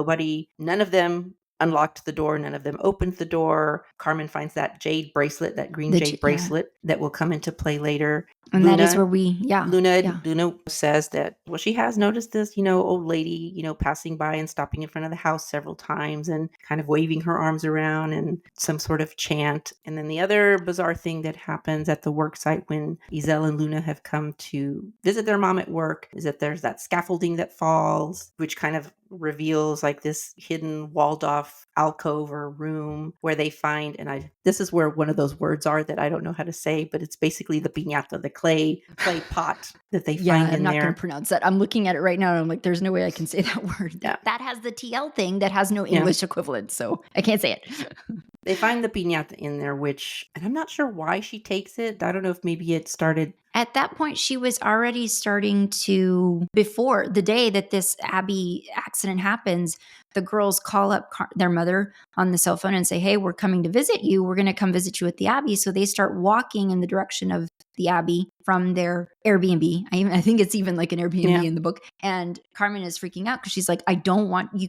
Speaker 2: None of them unlocked the door. None of them opened the door. Carmen finds that jade bracelet, that green jade bracelet that will come into play later.
Speaker 1: And that is where we,
Speaker 2: Luna says that, well, she has noticed this, old lady, passing by and stopping in front of the house several times and kind of waving her arms around and some sort of chant. And then the other bizarre thing that happens at the work site when Iselle and Luna have come to visit their mom at work is that there's that scaffolding that falls, which kind of reveals like this hidden walled off alcove or room where they find, and this is where one of those words are that I don't know how to say, but it's basically the piñata, the clay pot that they find
Speaker 1: I'm
Speaker 2: in
Speaker 1: not
Speaker 2: there.
Speaker 1: going to pronounce that. I'm looking at it right now and I'm like, there's no way I can say that word.
Speaker 2: Yeah.
Speaker 1: That has the TL thing that has no English equivalent, so I can't say it.
Speaker 2: They find the piñata in there, and I'm not sure why she takes it. I don't know if maybe it started.
Speaker 1: At that point, she was already starting to, before the day that this Abby accident happens, the girls call up their mother on the cell phone and say, hey, we're coming to visit you. We're going to come visit you at the Abbey. So they start walking in the direction of the Abbey from their Airbnb. I think it's even like an Airbnb in the book. And Carmen is freaking out because she's like, I don't want you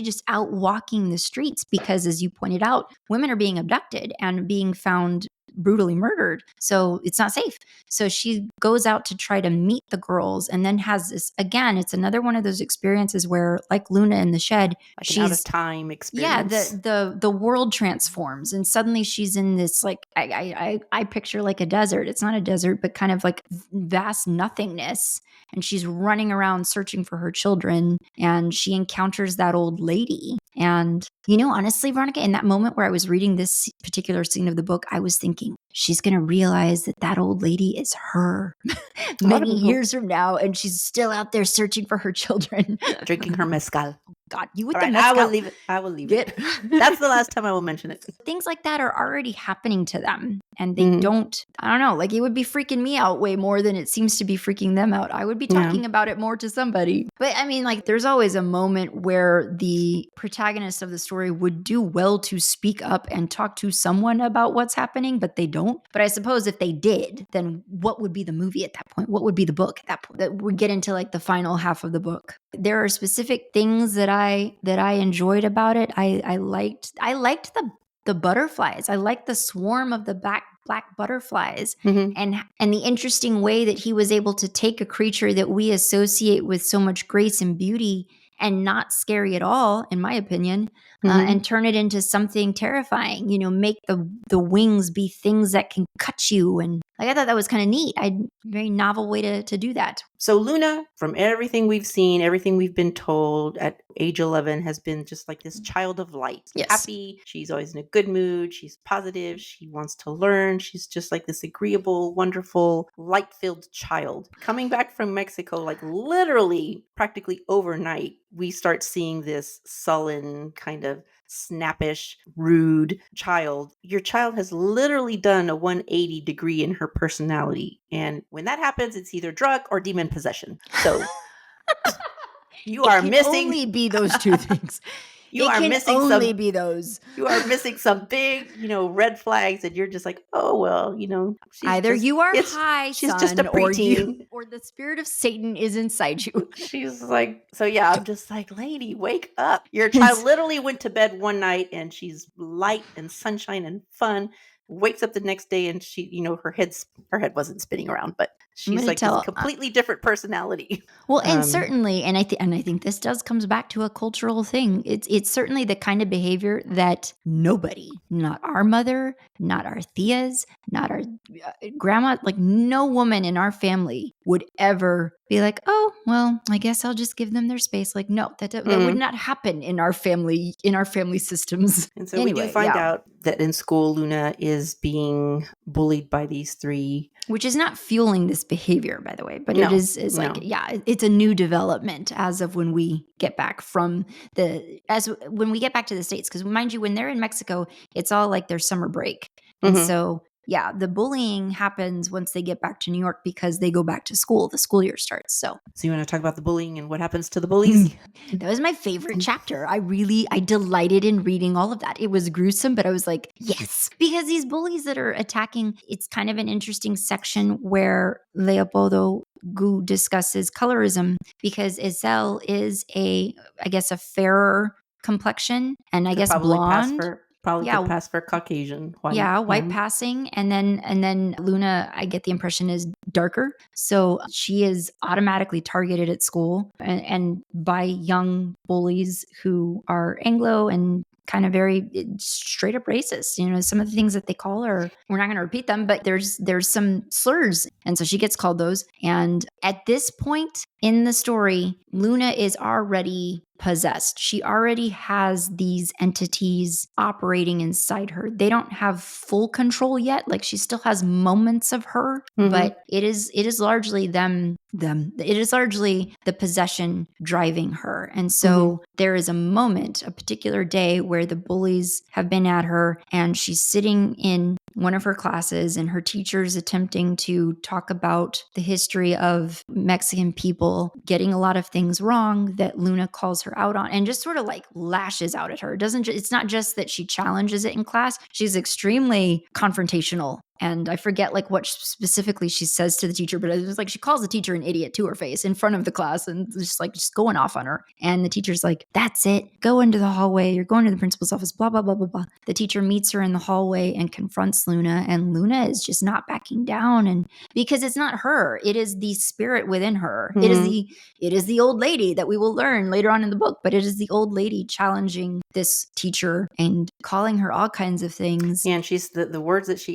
Speaker 1: just out walking the streets because, as you pointed out, women are being abducted and being found brutally murdered. So it's not safe. So she goes out to try to meet the girls and then has this, again, it's another one of those experiences where, like Luna in the shed,
Speaker 2: like
Speaker 1: she's
Speaker 2: an out of time experience.
Speaker 1: Yeah, the world transforms and suddenly she's in this, like, I picture like a desert. It's not a desert, but kind of like vast nothingness. And she's running around searching for her children and she encounters that old lady. And, honestly, Veronica, in that moment where I was reading this particular scene of the book, I was thinking, she's going to realize that old lady is her many years from now. And she's still out there searching for her children.
Speaker 2: Drinking her mezcal.
Speaker 1: God, you with
Speaker 2: All
Speaker 1: the
Speaker 2: right,
Speaker 1: mezcal.
Speaker 2: I will leave it. That's the last time I will mention it.
Speaker 1: Things like that are already happening to them. And they don't, I don't know, like it would be freaking me out way more than it seems to be freaking them out. I would be talking about it more to somebody. But I mean, like there's always a moment where the protagonist of the story would do well to speak up and talk to someone about what's happening, but they don't. But I suppose if they did, then what would be the movie at that point? What would be the book at that point? That would get into like the final half of the book. There are specific things that I enjoyed about it. I liked the butterflies. I liked the swarm of the black butterflies, and the interesting way that he was able to take a creature that we associate with so much grace and beauty and not scary at all, in my opinion, and turn it into something terrifying. Make the wings be things that can cut you, and like I thought that was kind of neat. Very novel way to do that.
Speaker 2: So Luna, from everything we've seen, everything we've been told at age 11, has been just like this child of light.
Speaker 1: Yes.
Speaker 2: Happy. She's always in a good mood. She's positive. She wants to learn. She's just like this agreeable, wonderful, light-filled child. Coming back from Mexico, like literally practically overnight, we start seeing this sullen, kind of snappish, rude child. Your child has literally done a 180 degree in her personality. And when that happens, it's either drug or demon possession. So you are missing.
Speaker 1: Only be those two things. You are
Speaker 2: missing some big, red flags, and you're just like, oh well,
Speaker 1: either you are high,
Speaker 2: she's
Speaker 1: son,
Speaker 2: just a preteen,
Speaker 1: or the spirit of Satan is inside you.
Speaker 2: She's like, so yeah, I'm just like, lady, wake up. Your child literally went to bed one night and she's light and sunshine and fun. Wakes up the next day and she, her head wasn't spinning around, but she's like this completely different personality.
Speaker 1: Well, and certainly, and I think this comes back to a cultural thing. It's certainly the kind of behavior that nobody, not our mother, not our tias, not our grandma, like no woman in our family would ever be like, oh, well, I guess I'll just give them their space. Like, no, that would not happen in our family systems.
Speaker 2: And so anyway, we do find out that in school, Luna is being bullied by these three.
Speaker 1: Which is not fueling this behavior, by the way, but it is like, it's a new development as of when we get back when we get back to the States. Because mind you, when they're in Mexico, it's all like their summer break. And so, the bullying happens once they get back to New York because they go back to school. The school year starts. So
Speaker 2: you want to talk about the bullying and what happens to the bullies?
Speaker 1: That was my favorite chapter. I delighted in reading all of that. It was gruesome, but I was like, yes. Because these bullies that are attacking, it's kind of an interesting section where Leopoldo Gout discusses colorism because Iselle is a fairer complexion and I guess blonde.
Speaker 2: Probably
Speaker 1: Yeah.
Speaker 2: could pass for Caucasian, white.
Speaker 1: Yeah, white passing, and then Luna, I get the impression, is darker. So she is automatically targeted at school and by young bullies who are Anglo and kind of very straight up racist. You know, some of the things that they call her, we're not going to repeat them, but there's some slurs, and so she gets called those. And at this point in the story, Luna is already possessed. She already has these entities operating inside her. They don't have full control yet. Like, she still has moments of her, but it is largely them. It is largely the possession driving her. And so there is a moment, a particular day, where the bullies have been at her, and she's sitting in one of her classes, and her teacher's attempting to talk about the history of Mexican people getting a lot of things wrong that Luna calls her out on, and just sort of like lashes out at her. It's not just that she challenges it in class. She's extremely confrontational. And I forget like what specifically she says to the teacher, but it was like she calls the teacher an idiot to her face in front of the class, and just going off on her. And the teacher's like, "That's it. Go into the hallway. You're going to the principal's office, blah, blah, blah, blah, blah." The teacher meets her in the hallway and confronts Luna, and Luna is just not backing down. And because it's not her, it is the spirit within her. It is the old lady that we will learn later on in the book, but it is the old lady challenging this teacher and calling her all kinds of things.
Speaker 2: Yeah, and she's the words that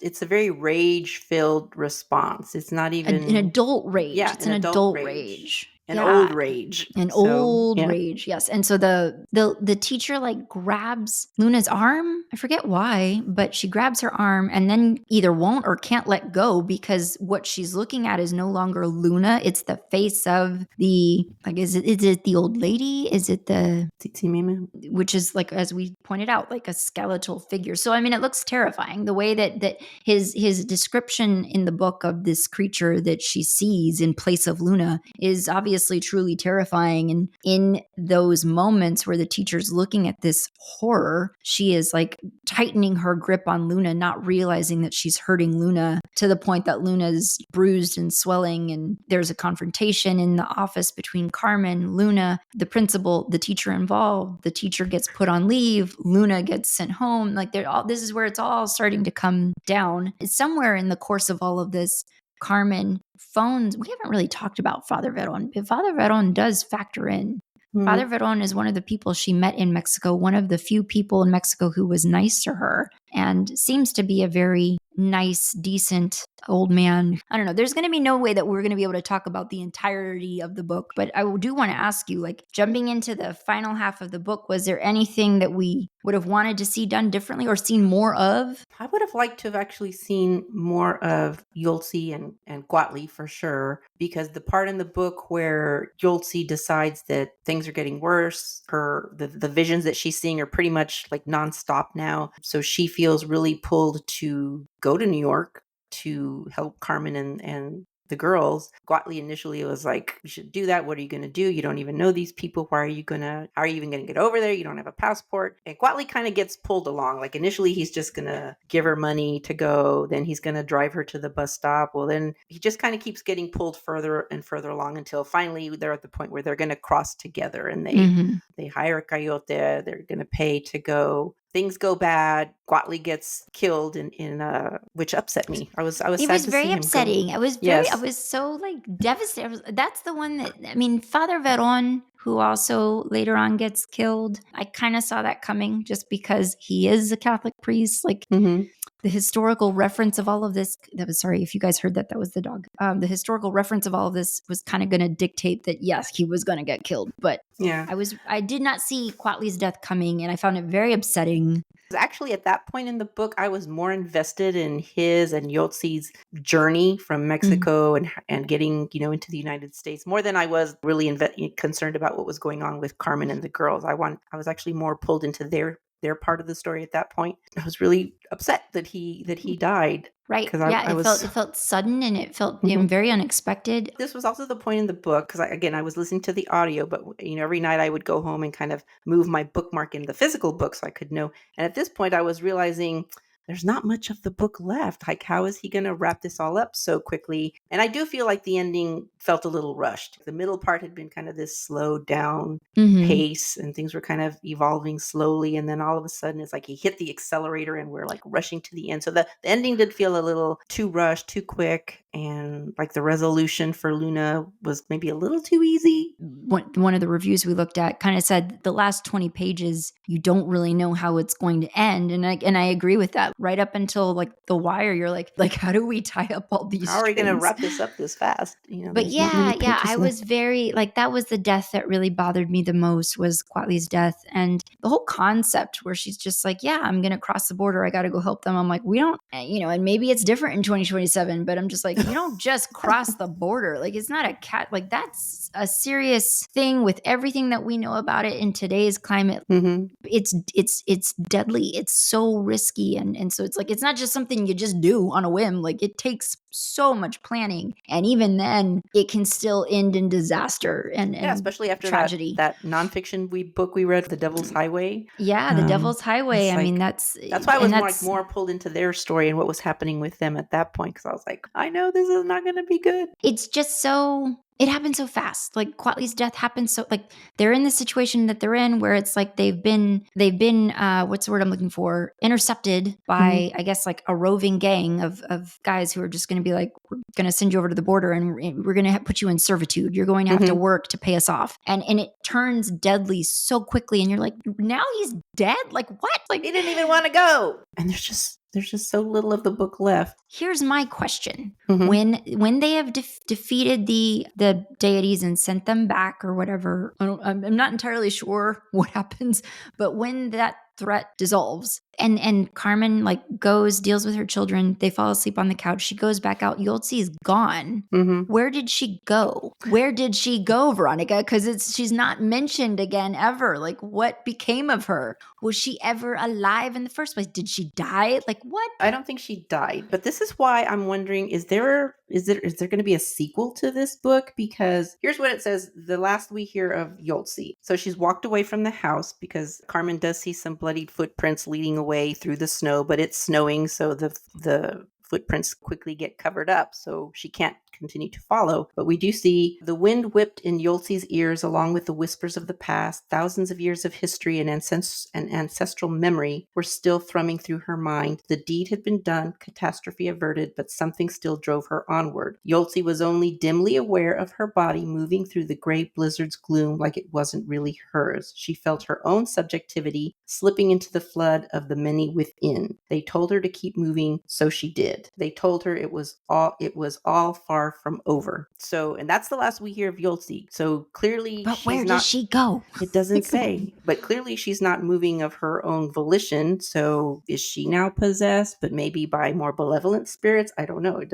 Speaker 2: it's a very rage-filled response. It's not even
Speaker 1: an adult rage.
Speaker 2: Yeah,
Speaker 1: It's an adult rage.
Speaker 2: An
Speaker 1: Yeah.
Speaker 2: old rage.
Speaker 1: An
Speaker 2: So,
Speaker 1: old
Speaker 2: yeah.
Speaker 1: rage, yes. And so the teacher like grabs Luna's arm. I forget why, but she grabs her arm and then either won't or can't let go, because what she's looking at is no longer Luna. It's the face of the, like, is it the old lady? Is it the
Speaker 2: Tsitsi Meme?
Speaker 1: which is, like, as we pointed out, like a skeletal figure. So I mean, it looks terrifying. The way that his description in the book of this creature that she sees in place of Luna is obviously truly terrifying. And in those moments where the teacher's looking at this horror, she is like tightening her grip on Luna, not realizing that she's hurting Luna, to the point that Luna's bruised and swelling. And there's a confrontation in the office between Carmen, Luna, the principal, the teacher involved. The teacher gets put on leave. Luna gets sent home. Like, this is where it's all starting to come down. Somewhere in the course of all of this, Carmen phones. We haven't really talked about Father Veron, but Father Veron does factor in. Father Veron is one of the people she met in Mexico, one of the few people in Mexico who was nice to her, and seems to be a very nice, decent old man. I don't know. There's going to be no way that we're going to be able to talk about the entirety of the book, but I do want to ask you, like, jumping into the final half of the book, was there anything that we would have wanted to see done differently or seen more of?
Speaker 2: I would have liked to have actually seen more of Yultzi and Guatli for sure, because the part in the book where Yultzi decides that things are getting worse, the visions that she's seeing are pretty much like nonstop now. So she feels really pulled to go to New York to help Carmen and the girls. Guatli initially was like, "You should do that. What are you going to do? You don't even know these people. How are you even going to get over there? You don't have a passport." And Guatli kind of gets pulled along. Like, initially he's just going to give her money to go. Then he's going to drive her to the bus stop. Well, then he just kind of keeps getting pulled further and further along until finally they're at the point where they're going to cross together, and they hire a coyote. They're going to pay to go. Things go bad. Guatli gets killed which upset me. I was sad to see him go.
Speaker 1: It was very upsetting. I was so like devastated. That's the one that, I mean, Father Veron, who also later on gets killed. I kind of saw that coming just because he is a Catholic priest. Like, the historical reference of all of this, sorry if you guys heard that, that was the dog. The historical reference of all of this was kind of going to dictate that, yes, he was going to get killed. But
Speaker 2: yeah,
Speaker 1: I did not see Quatli's death coming, and I found it very upsetting.
Speaker 2: Actually, at that point in the book, I was more invested in his and Yotzi's journey from Mexico and getting, into the United States, more than I was really concerned about what was going on with Carmen and the girls. I was actually more pulled into their part of the story at that point. I was really upset that he died.
Speaker 1: Right. It felt sudden, and it felt very unexpected.
Speaker 2: This was also the point in the book, because I was listening to the audio, but every night I would go home and kind of move my bookmark in the physical book so I could know. And at this point I was realizing there's not much of the book left. Like, how is he going to wrap this all up so quickly? And I do feel like the ending felt a little rushed. The middle part had been kind of this slowed down pace, and things were kind of evolving slowly. And then all of a sudden, it's like he hit the accelerator and we're like rushing to the end. So the ending did feel a little too rushed, too quick. And like the resolution for Luna was maybe a little too easy.
Speaker 1: One of the reviews we looked at kind of said the last 20 pages, you don't really know how it's going to end. And I agree with that. Right up until like the wire, you're like, how do we tie up all these
Speaker 2: How are we going to
Speaker 1: strings?
Speaker 2: wrap this up this fast?
Speaker 1: But
Speaker 2: there's not many pages
Speaker 1: I
Speaker 2: left.
Speaker 1: was very like, that was the death that really bothered me the most, was Quatli's death. And the whole concept where she's just like, yeah, I'm going to cross the border. I got to go help them. I'm like, we don't, and maybe it's different in 2027, but I'm just like, you don't just cross the border. Like, it's not a cat. Like, that's a serious thing with everything that we know about it in today's climate. It's deadly. It's so risky. And so it's like, it's not just something you just do on a whim. Like, it takes so much planning. And even then, it can still end in disaster and
Speaker 2: especially after
Speaker 1: tragedy.
Speaker 2: that nonfiction book we read, The Devil's Highway.
Speaker 1: Yeah, The Devil's Highway. I mean, that's
Speaker 2: why I was more pulled into their story and what was happening with them at that point, because I was like, I know this is not going to be good.
Speaker 1: It's just so, it happened so fast. Like, Quatli's death happened so, like, they're in the situation that they're in where it's like they've been what's the word I'm looking for, intercepted by I guess like a roving gang of guys who are just going to be like, we're going to send you over to the border and we're going to put you in servitude. You're going to have to work to pay us off. And it turns deadly so quickly, and you're like, now he's dead? Like, what? Like,
Speaker 2: he didn't even want to go. And there's just so little of the book left.
Speaker 1: Here's my question. When they have defeated the deities and sent them back or whatever, I'm not entirely sure what happens, but when that threat dissolves and Carmen like deals with her children, they fall asleep on the couch, she goes back out, Yoltzi's gone. Where did she go? Veronica? Because she's not mentioned again ever. Like, what became of her? Was she ever alive in the first place? Did she die? Like, what?
Speaker 2: I don't think she died, but this is why I'm wondering, is there going to be a sequel to this book? Because here's what it says, the last we hear of Yoltzi. So she's walked away from the house because Carmen does see some bloodied footprints leading away through the snow, but it's snowing, so the footprints quickly get covered up, so she can't continue to follow. But we do see the wind whipped in Yoltzi's ears along with the whispers of the past. Thousands of years of history and ancestral memory were still thrumming through her mind. The deed had been done, catastrophe averted, but something still drove her onward. Yoltzi was only dimly aware of her body moving through the gray blizzard's gloom like it wasn't really hers. She felt her own subjectivity slipping into the flood of the many within. They told her to keep moving, so she did. They told her it was all far from over. So, and that's the last we hear of Yoltzi. So clearly,
Speaker 1: but where does she go?
Speaker 2: It doesn't say, but clearly she's not moving of her own volition. So is she now possessed, but maybe by more benevolent spirits? I don't know. It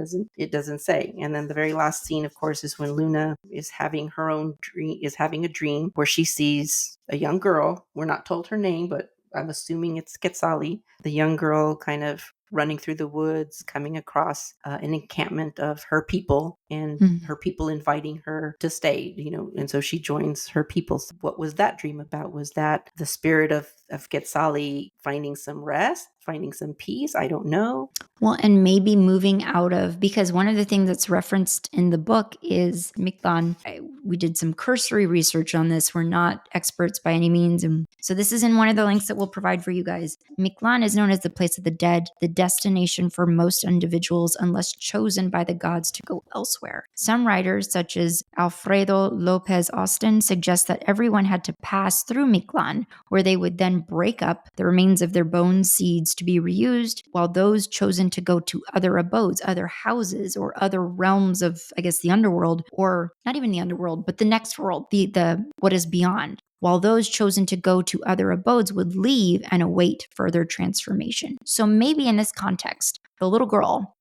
Speaker 2: doesn't say. And then the very last scene, of course, is when Luna is having a dream where she sees a young girl. We're not told her name, but I'm assuming it's Quetzali, the young girl kind of running through the woods, coming across an encampment of her people, and her people inviting her to stay, and so she joins her people. So what was that dream about? Was that the spirit of Quetzali finding some rest, finding some peace? I don't know.
Speaker 1: Well, and maybe moving out of, because one of the things that's referenced in the book is Mictlan. We did some cursory research on this. We're not experts by any means. And so this is in one of the links that we'll provide for you guys. Mictlan is known as the place of the dead, the destination for most individuals unless chosen by the gods to go elsewhere. Some writers, such as Alfredo Lopez Austin, suggest that everyone had to pass through Mictlan, where they would then break up the remains of their bone seeds to be reused, while those chosen to go to other abodes, other houses, or other realms of, I guess, the underworld, or not even the underworld, but the next world, the what is beyond, while those chosen to go to other abodes would leave and await further transformation. So maybe in this context, the little girl,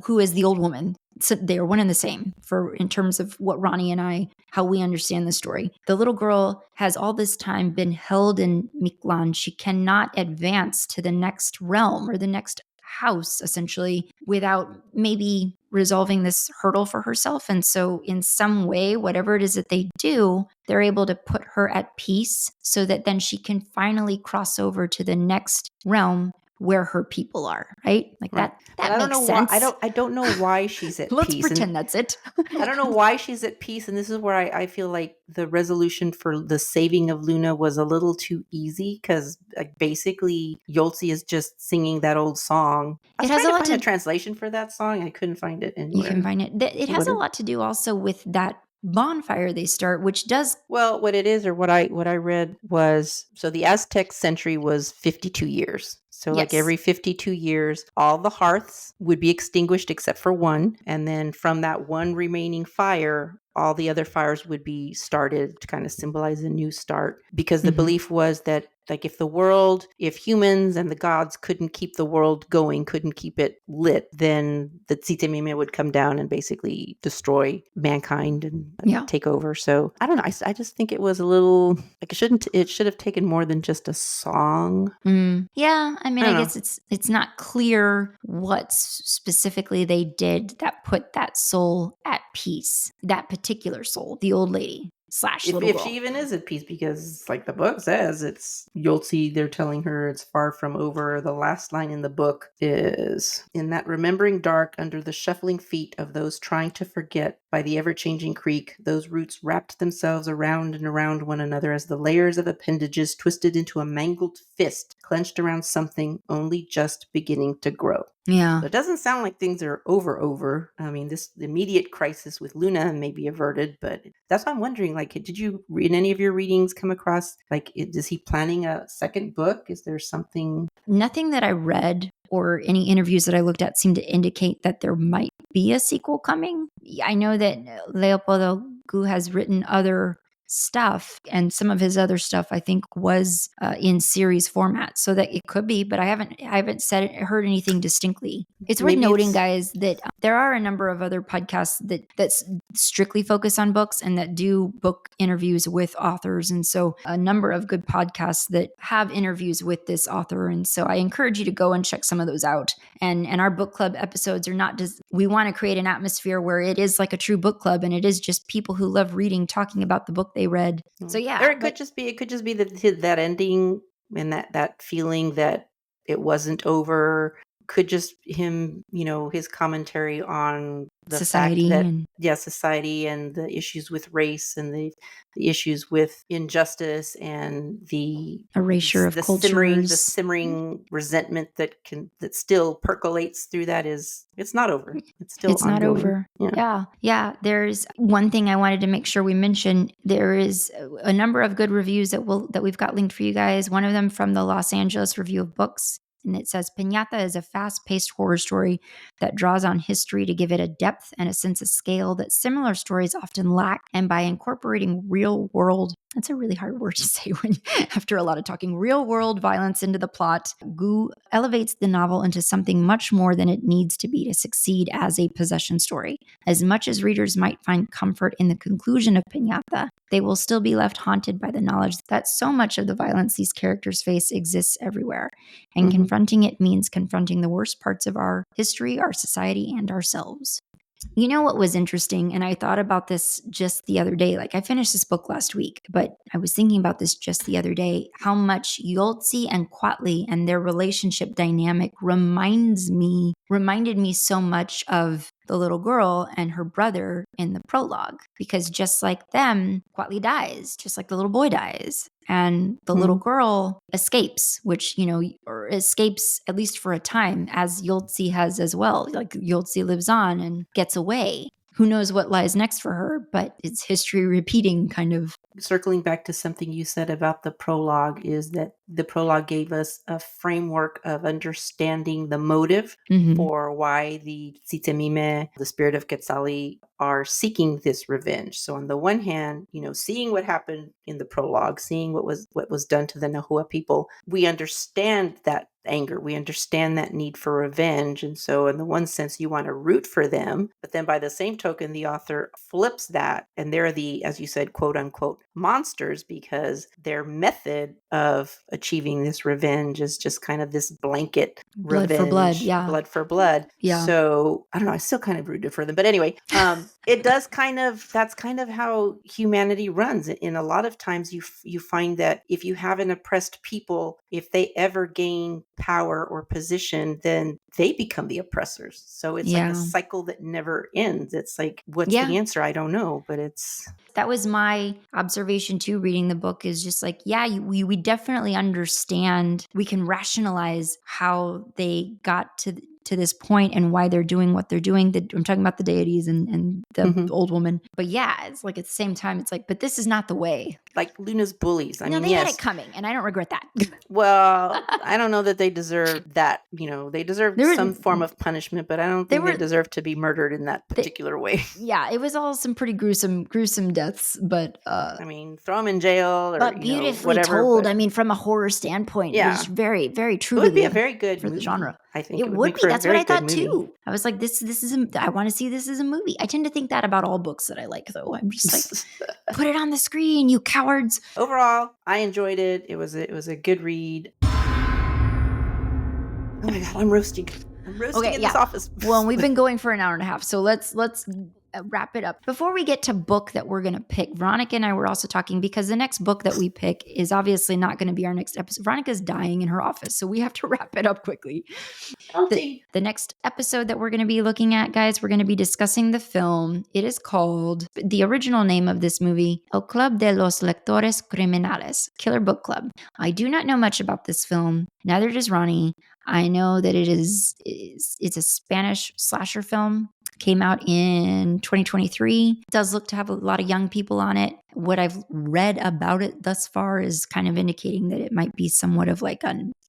Speaker 1: who is the old woman, so they are one and the same in terms of what Ronnie and I, how we understand the story. The little girl has all this time been held in Mictlan. She cannot advance to the next realm or the next house, essentially, without maybe resolving this hurdle for herself. And so in some way, whatever it is that they do, they're able to put her at peace so that then she can finally cross over to the next realm where her people are, right? Like
Speaker 2: Right. But
Speaker 1: that
Speaker 2: I don't
Speaker 1: makes
Speaker 2: know why.
Speaker 1: sense.
Speaker 2: I don't know why she's at
Speaker 1: Let's
Speaker 2: peace,
Speaker 1: pretend
Speaker 2: and
Speaker 1: that's it.
Speaker 2: I don't know why she's at peace. And this is where I feel like the resolution for the saving of Luna was a little too easy, because like basically Yoltzi is just singing that old song. I was
Speaker 1: It has
Speaker 2: trying
Speaker 1: a
Speaker 2: to
Speaker 1: lot
Speaker 2: find a
Speaker 1: to
Speaker 2: translation for that song. I couldn't find it
Speaker 1: You can
Speaker 2: anywhere.
Speaker 1: find it. It has
Speaker 2: What
Speaker 1: a
Speaker 2: is?
Speaker 1: lot to do also with that bonfire they start, which does
Speaker 2: Well, what it is, or what I read was, so the Aztec century was 52 years. So like
Speaker 1: yes.
Speaker 2: every 52 years, all the hearths would be extinguished except for one, and then from that one remaining fire, all the other fires would be started to kind of symbolize a new start, because the
Speaker 1: Mhm.
Speaker 2: belief was that like if humans and the gods couldn't keep the world going, couldn't keep it lit, then the Tsitemime would come down and basically destroy mankind and
Speaker 1: Yeah.
Speaker 2: take over. So I don't know. I just think it was a little like it should have taken more than just a song.
Speaker 1: Yeah, I mean,
Speaker 2: I
Speaker 1: I
Speaker 2: don't know.
Speaker 1: guess it's not clear what specifically they did that put that soul at peace. That particular soul, the old lady slash little
Speaker 2: If she
Speaker 1: girl.
Speaker 2: even is at peace, because like the book says, it's Yoltzi, they're telling her it's far from over. The last line in the book is, in that remembering dark, under the shuffling feet of those trying to forget, by the ever-changing creek, those roots wrapped themselves around and around one another as the layers of appendages twisted into a mangled fist clenched around something only just beginning to grow.
Speaker 1: Yeah.
Speaker 2: So it doesn't sound like things are over. I mean, this immediate crisis with Luna may be averted, but that's why I'm wondering, like, did you in any of your readings come across, like, is he planning a second book? Is there something?
Speaker 1: Nothing that I read or any interviews that I looked at seemed to indicate that there might be a sequel coming. I know that Leopoldo Gout has written other stuff, and some of his other stuff I think was in series format, so that it could be, but I haven't heard anything distinctly. It's worth
Speaker 2: Maybe
Speaker 1: noting,
Speaker 2: it's
Speaker 1: guys, that there are a number of other podcasts that strictly focus on books and that do book interviews with authors, and so a number of good podcasts that have interviews with this author, and so I encourage you to go and check some of those out. And our book club episodes are not just, we want to create an atmosphere where it is like a true book club, and it is just people who love reading talking about the book they read. So
Speaker 2: or
Speaker 1: yeah,
Speaker 2: it could just be that ending, and that feeling that it wasn't over. Could just him, his commentary on the fact
Speaker 1: society
Speaker 2: that,
Speaker 1: and
Speaker 2: yeah, society and the issues with race and the issues with injustice and
Speaker 1: erasure of
Speaker 2: the
Speaker 1: cultures.
Speaker 2: simmering resentment that still percolates through that, it's not over. It's still
Speaker 1: It's not
Speaker 2: ongoing.
Speaker 1: over.
Speaker 2: Yeah.
Speaker 1: Yeah. Yeah. There's one thing I wanted to make sure we mention. There is a number of good reviews that we've got linked for you guys. One of them from the Los Angeles Review of Books. And it says Piñata is a fast-paced horror story that draws on history to give it a depth and a sense of scale that similar stories often lack. And by incorporating real-world, that's a really hard word to say when after a lot of talking, real-world violence into the plot, Gout elevates the novel into something much more than it needs to be to succeed as a possession story. As much as readers might find comfort in the conclusion of Piñata, they will still be left haunted by the knowledge that so much of the violence these characters face exists everywhere. And confronting it means confronting the worst parts of our history, our society, and ourselves. You know what was interesting? And I thought about this just the other day. Like, I finished this book last week, but I was thinking about this just the other day, how much Yoltzi and Quatli and their relationship dynamic reminded me so much of the little girl and her brother in the prologue. Because just like them, Quatli dies, just like the little boy dies. And the little girl escapes, which, or escapes at least for a time, as Yoltzi has as well. Like, Yoltzi lives on and gets away. Who knows what lies next for her, but it's history repeating, kind of.
Speaker 2: Circling back to something you said about the prologue, is that the prologue gave us a framework of understanding the motive for why the Tsitemime, the spirit of Quetzali, are seeking this revenge. So on the one hand, seeing what happened in the prologue, seeing what was done to the Nahua people, we understand that anger. We understand that need for revenge. And so in the one sense, you want to root for them. But then by the same token, the author flips that, and they're the, as you said, quote unquote, monsters, because their method of achieving this revenge is just kind of this blanket
Speaker 1: Blood
Speaker 2: revenge,
Speaker 1: for blood. Yeah.
Speaker 2: blood for blood.
Speaker 1: Yeah.
Speaker 2: So I don't know. I still kind of rooted for them. But anyway, it does that's kind of how humanity runs. In a lot of times you find that if you have an oppressed people, if they ever gain power or position, then they become the oppressors. So it's like a
Speaker 1: Yeah.
Speaker 2: cycle that never ends. It's like, what's
Speaker 1: Yeah.
Speaker 2: the answer? I don't know, but it's...
Speaker 1: That was my observation too, reading the book, is just like, yeah, we definitely understand. We can rationalize how they got to this point and why they're doing what they're doing. I'm talking about the deities and the old woman. But yeah, it's like at the same time, it's like, but this is not the way.
Speaker 2: Like Luna's bullies. I mean,
Speaker 1: they
Speaker 2: yes.
Speaker 1: had it coming, and I don't regret that.
Speaker 2: Well, I don't know that they deserve that. They deserve some form of punishment, but I don't think they deserve to be murdered in that particular way.
Speaker 1: Yeah, it was all some pretty gruesome deaths, but
Speaker 2: I mean, throw them in jail or
Speaker 1: but beautifully
Speaker 2: whatever,
Speaker 1: told. I mean, from a horror standpoint, it was very, very true.
Speaker 2: It would be a very good
Speaker 1: for
Speaker 2: movie,
Speaker 1: the genre.
Speaker 2: I think
Speaker 1: It would be. That's what I thought too. I was like, I want to see this as a movie. I tend to think that about all books that I like, though. I'm just like, put it on the screen, you cowards.
Speaker 2: Overall, I enjoyed it. It was a good read. Oh my God, I'm roasting. I'm roasting in this office.
Speaker 1: Well, we've been going for an hour and a half, so let's wrap it up. Before we get to book that we're going to pick, Veronica and I were also talking, because the next book that we pick is obviously not going to be our next episode. Veronica's dying in her office, so we have to wrap it up quickly. The next episode that we're going to be looking at, guys, we're going to be discussing the film. It is called, the original name of this movie, El Club de los Lectores Criminales, Killer Book Club. I do not know much about this film. Neither does Ronnie. I know that it's a Spanish slasher film. Came out in 2023. It does look to have a lot of young people on it. What I've read about it thus far is kind of indicating that it might be somewhat of like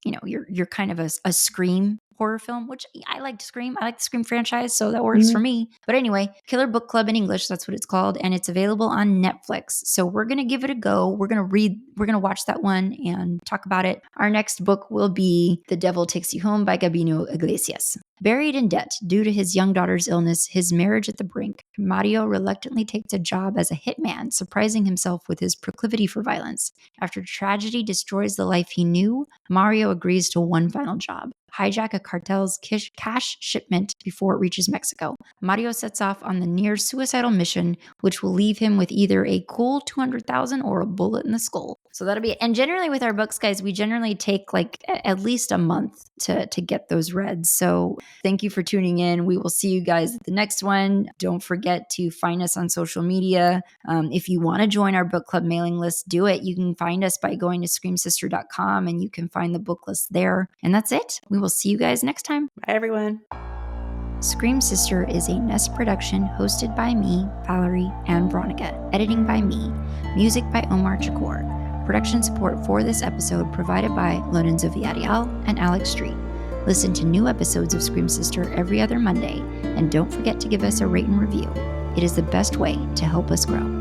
Speaker 1: you're kind of a Scream horror film, which I liked Scream. I like the Scream franchise, so that works for me. But anyway, Killer Book Club in English, that's what it's called, and it's available on Netflix. So we're going to give it a go. We're going to watch that one and talk about it. Our next book will be The Devil Takes You Home by Gabino Iglesias. Buried in debt due to his young daughter's illness, his marriage at the brink, Mario reluctantly takes a job as a hitman, surprising himself with his proclivity for violence. After tragedy destroys the life he knew, Mario agrees to one final job: hijack a cartel's cash shipment before it reaches Mexico. Mario sets off on the near suicidal mission, which will leave him with either a cool $200,000 or a bullet in the skull. So that'll be it. And generally with our books, guys, we generally take like at least a month to get those read. So thank you for tuning in. We will see you guys at the next one. Don't forget to find us on social media. If you want to join our book club mailing list, do it. You can find us by going to screamsister.com and you can find the book list there. And that's it. We will see you guys next time.
Speaker 2: Bye, everyone.
Speaker 1: Scream Sister is a Nest production hosted by me, Valerie, and Veronica. Editing by me. Music by Omar Chakor. Production support for this episode provided by Lorenzo Villarreal and Alex Street. Listen to new episodes of Scream Sister every other Monday, and don't forget to give us a rate and review. It is the best way to help us grow.